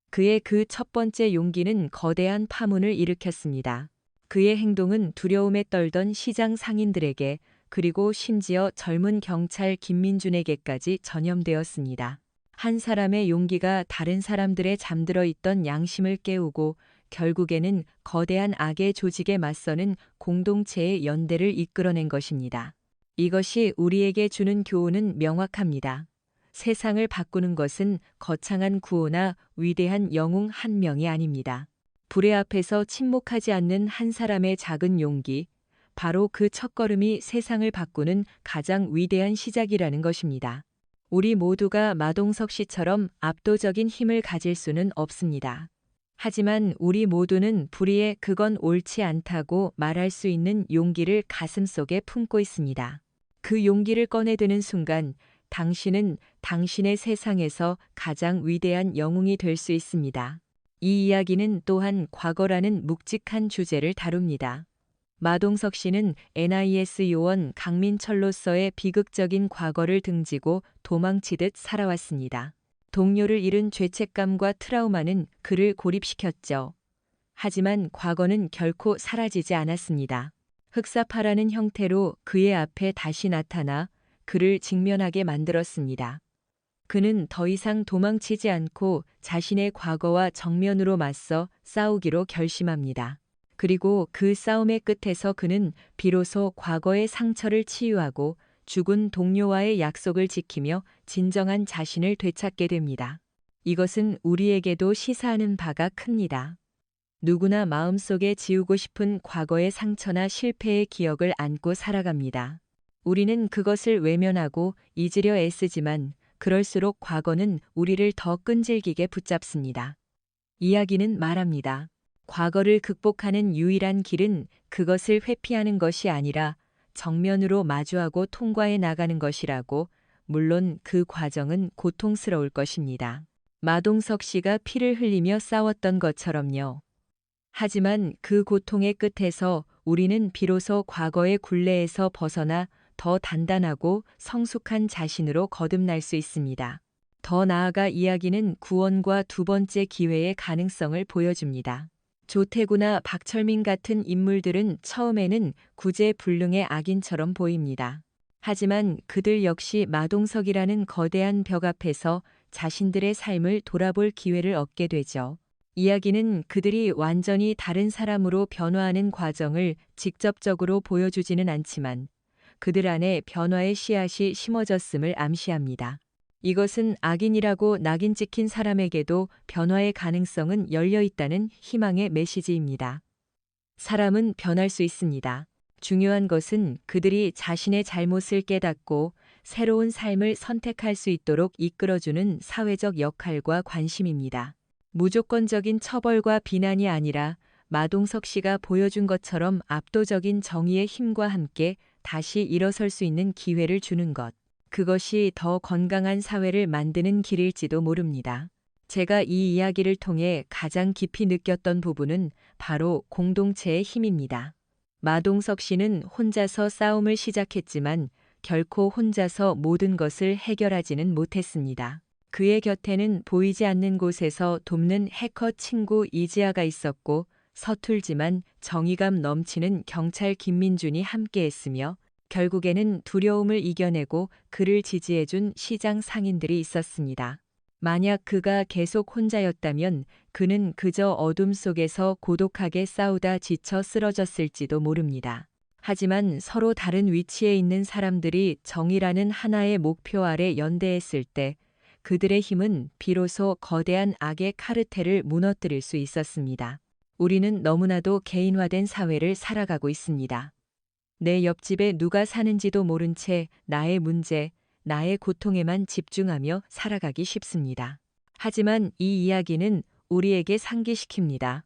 그의 그 첫 번째 용기는 거대한 파문을 일으켰습니다. 그의 행동은 두려움에 떨던 시장 상인들에게 그리고 심지어 젊은 경찰 김민준에게까지 전염되었습니다. 한 사람의 용기가 다른 사람들의 잠들어 있던 양심을 깨우고 결국에는 거대한 악의 조직에 맞서는 공동체의 연대를 이끌어낸 것입니다. 이것이 우리에게 주는 교훈은 명확합니다. 세상을 바꾸는 것은 거창한 구호나 위대한 영웅 한 명이 아닙니다. 불의 앞에서 침묵하지 않는 한 사람의 작은 용기, 바로 그 첫걸음이 세상을 바꾸는 가장 위대한 시작이라는 것입니다. 우리 모두가 마동석 씨처럼 압도적인 힘을 가질 수는 없습니다. 하지만 우리 모두는 불의에 그건 옳지 않다고 말할 수 있는 용기를 가슴속에 품고 있습니다. 그 용기를 꺼내드는 순간 당신은 당신의 세상에서 가장 위대한 영웅이 될 수 있습니다. 이 이야기는 또한 과거라는 묵직한 주제를 다룹니다. 마동석 씨는 NIS 요원 강민철로서의 비극적인 과거를 등지고 도망치듯 살아왔습니다. 동료를 잃은 죄책감과 트라우마는 그를 고립시켰죠. 하지만 과거는 결코 사라지지 않았습니다. 흑사파라는 형태로 그의 앞에 다시 나타나 그를 직면하게 만들었습니다. 그는 더 이상 도망치지 않고 자신의 과거와 정면으로 맞서 싸우기로 결심합니다. 그리고 그 싸움의 끝에서 그는 비로소 과거의 상처를 치유하고 죽은 동료와의 약속을 지키며 진정한 자신을 되찾게 됩니다. 이것은 우리에게도 시사하는 바가 큽니다. 누구나 마음속에 지우고 싶은 과거의 상처나 실패의 기억을 안고 살아갑니다. 우리는 그것을 외면하고 잊으려 애쓰지만 그럴수록 과거는 우리를 더 끈질기게 붙잡습니다. 이야기는 말합니다. 과거를 극복하는 유일한 길은 그것을 회피하는 것이 아니라 정면으로 마주하고 통과해 나가는 것이라고. 물론 그 과정은 고통스러울 것입니다. 마동석 씨가 피를 흘리며 싸웠던 것처럼요. 하지만 그 고통의 끝에서 우리는 비로소 과거의 굴레에서 벗어나 더 단단하고 성숙한 자신으로 거듭날 수 있습니다. 더 나아가 이야기는 구원과 두 번째 기회의 가능성을 보여줍니다. 조태구나 박철민 같은 인물들은 처음에는 구제불능의 악인처럼 보입니다. 하지만 그들 역시 마동석이라는 거대한 벽 앞에서 자신들의 삶을 돌아볼 기회를 얻게 되죠. 이야기는 그들이 완전히 다른 사람으로 변화하는 과정을 직접적으로 보여주지는 않지만 그들 안에 변화의 씨앗이 심어졌음을 암시합니다. 이것은 악인이라고 낙인 찍힌 사람에게도 변화의 가능성은 열려 있다는 희망의 메시지입니다. 사람은 변할 수 있습니다. 중요한 것은 그들이 자신의 잘못을 깨닫고 새로운 삶을 선택할 수 있도록 이끌어주는 사회적 역할과 관심입니다. 무조건적인 처벌과 비난이 아니라 마동석 씨가 보여준 것처럼 압도적인 정의의 힘과 함께 다시 일어설 수 있는 기회를 주는 것. 그것이 더 건강한 사회를 만드는 길일지도 모릅니다. 제가 이 이야기를 통해 가장 깊이 느꼈던 부분은 바로 공동체의 힘입니다. 마동석 씨는 혼자서 싸움을 시작했지만 결코 혼자서 모든 것을 해결하지는 못했습니다. 그의 곁에는 보이지 않는 곳에서 돕는 해커 친구 이지아가 있었고 서툴지만 정의감 넘치는 경찰 김민준이 함께했으며 결국에는 두려움을 이겨내고 그를 지지해준 시장 상인들이 있었습니다. 만약 그가 계속 혼자였다면 그는 그저 어둠 속에서 고독하게 싸우다 지쳐 쓰러졌을지도 모릅니다. 하지만 서로 다른 위치에 있는 사람들이 정의라는 하나의 목표 아래 연대했을 때 그들의 힘은 비로소 거대한 악의 카르텔을 무너뜨릴 수 있었습니다. 우리는 너무나도 개인화된 사회를 살아가고 있습니다. 내 옆집에 누가 사는지도 모른 채 나의 문제, 나의 고통에만 집중하며 살아가기 쉽습니다. 하지만 이 이야기는 우리에게 상기시킵니다.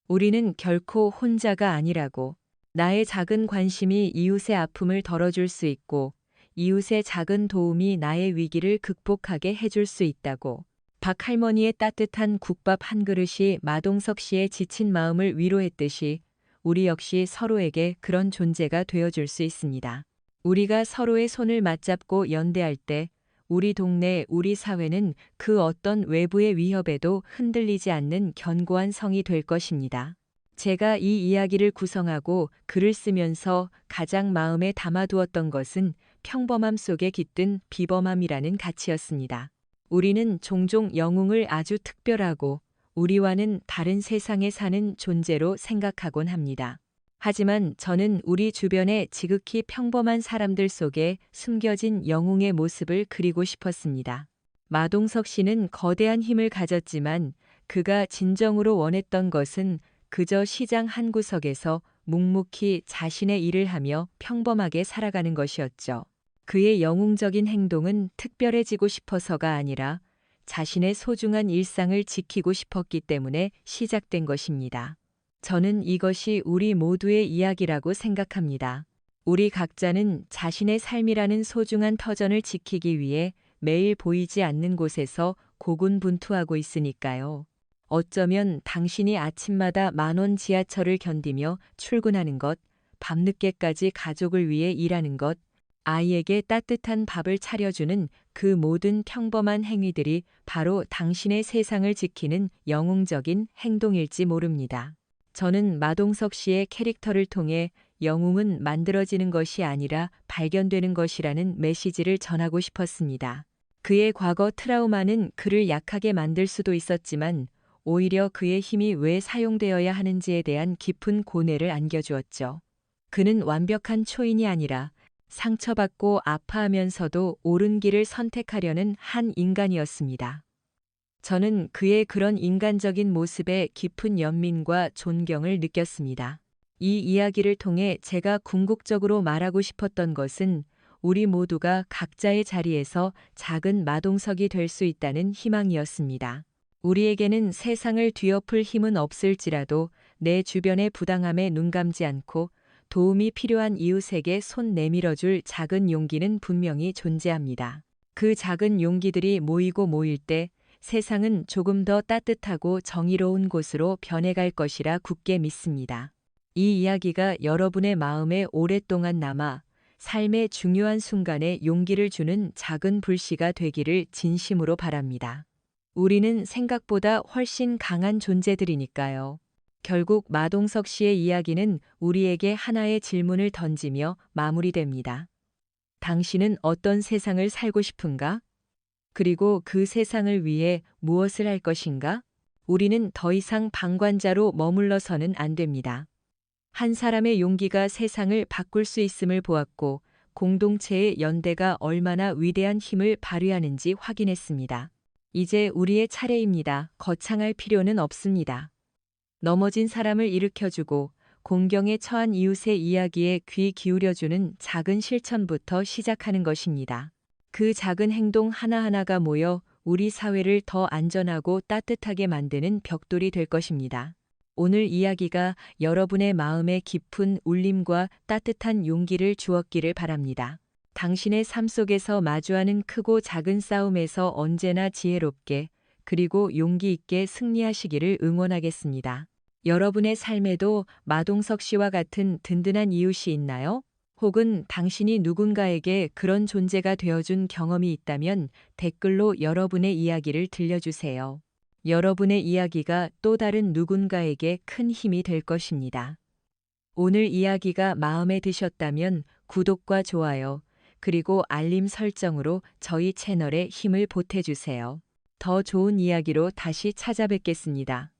우리는 결코 혼자가 아니라고. 나의 작은 관심이 이웃의 아픔을 덜어줄 수 있고 이웃의 작은 도움이 나의 위기를 극복하게 해줄 수 있다고. 박할머니의 따뜻한 국밥 한 그릇이 마동석 씨의 지친 마음을 위로했듯이 우리 역시 서로에게 그런 존재가 되어줄 수 있습니다. 우리가 서로의 손을 맞잡고 연대할 때 우리 동네, 우리 사회는 그 어떤 외부의 위협에도 흔들리지 않는 견고한 성이 될 것입니다. 제가 이 이야기를 구성하고 글을 쓰면서 가장 마음에 담아두었던 것은 평범함 속에 깃든 비범함이라는 가치였습니다. 우리는 종종 영웅을 아주 특별하고 우리와는 다른 세상에 사는 존재로 생각하곤 합니다. 하지만 저는 우리 주변의 지극히 평범한 사람들 속에 숨겨진 영웅의 모습을 그리고 싶었습니다. 마동석 씨는 거대한 힘을 가졌지만 그가 진정으로 원했던 것은 그저 시장 한 구석에서 묵묵히 자신의 일을 하며 평범하게 살아가는 것이었죠. 그의 영웅적인 행동은 특별해지고 싶어서가 아니라 자신의 소중한 일상을 지키고 싶었기 때문에 시작된 것입니다. 저는 이것이 우리 모두의 이야기라고 생각합니다. 우리 각자는 자신의 삶이라는 소중한 터전을 지키기 위해 매일 보이지 않는 곳에서 고군분투하고 있으니까요. 어쩌면 당신이 아침마다 10,000원 지하철을 견디며 출근하는 것, 밤늦게까지 가족을 위해 일하는 것, 아이에게 따뜻한 밥을 차려주는 그 모든 평범한 행위들이 바로 당신의 세상을 지키는 영웅적인 행동일지 모릅니다. 저는 마동석 씨의 캐릭터를 통해 영웅은 만들어지는 것이 아니라 발견되는 것이라는 메시지를 전하고 싶었습니다. 그의 과거 트라우마는 그를 약하게 만들 수도 있었지만 오히려 그의 힘이 왜 사용되어야 하는지에 대한 깊은 고뇌를 안겨주었죠. 그는 완벽한 초인이 아니라 상처받고 아파하면서도 옳은 길을 선택하려는 한 인간이었습니다. 저는 그의 그런 인간적인 모습에 깊은 연민과 존경을 느꼈습니다. 이 이야기를 통해 제가 궁극적으로 말하고 싶었던 것은 우리 모두가 각자의 자리에서 작은 마동석이 될 수 있다는 희망이었습니다. 우리에게는 세상을 뒤엎을 힘은 없을지라도 내 주변의 부당함에 눈감지 않고 도움이 필요한 이웃에게 손 내밀어줄 작은 용기는 분명히 존재합니다. 그 작은 용기들이 모이고 모일 때 세상은 조금 더 따뜻하고 정의로운 곳으로 변해갈 것이라 굳게 믿습니다. 이 이야기가 여러분의 마음에 오랫동안 남아 삶의 중요한 순간에 용기를 주는 작은 불씨가 되기를 진심으로 바랍니다. 우리는 생각보다 훨씬 강한 존재들이니까요. 결국 마동석 씨의 이야기는 우리에게 하나의 질문을 던지며 마무리됩니다. 당신은 어떤 세상을 살고 싶은가? 그리고 그 세상을 위해 무엇을 할 것인가? 우리는 더 이상 방관자로 머물러서는 안 됩니다. 한 사람의 용기가 세상을 바꿀 수 있음을 보았고 공동체의 연대가 얼마나 위대한 힘을 발휘하는지 확인했습니다. 이제 우리의 차례입니다. 거창할 필요는 없습니다. 넘어진 사람을 일으켜주고 공경에 처한 이웃의 이야기에 귀 기울여주는 작은 실천부터 시작하는 것입니다. 그 작은 행동 하나하나가 모여 우리 사회를 더 안전하고 따뜻하게 만드는 벽돌이 될 것입니다. 오늘 이야기가 여러분의 마음에 깊은 울림과 따뜻한 용기를 주었기를 바랍니다. 당신의 삶 속에서 마주하는 크고 작은 싸움에서 언제나 지혜롭게 그리고 용기 있게 승리하시기를 응원하겠습니다. 여러분의 삶에도 마동석 씨와 같은 든든한 이웃이 있나요? 혹은 당신이 누군가에게 그런 존재가 되어준 경험이 있다면 댓글로 여러분의 이야기를 들려주세요. 여러분의 이야기가 또 다른 누군가에게 큰 힘이 될 것입니다. 오늘 이야기가 마음에 드셨다면 구독과 좋아요, 그리고 알림 설정으로 저희 채널에 힘을 보태주세요. 더 좋은 이야기로 다시 찾아뵙겠습니다.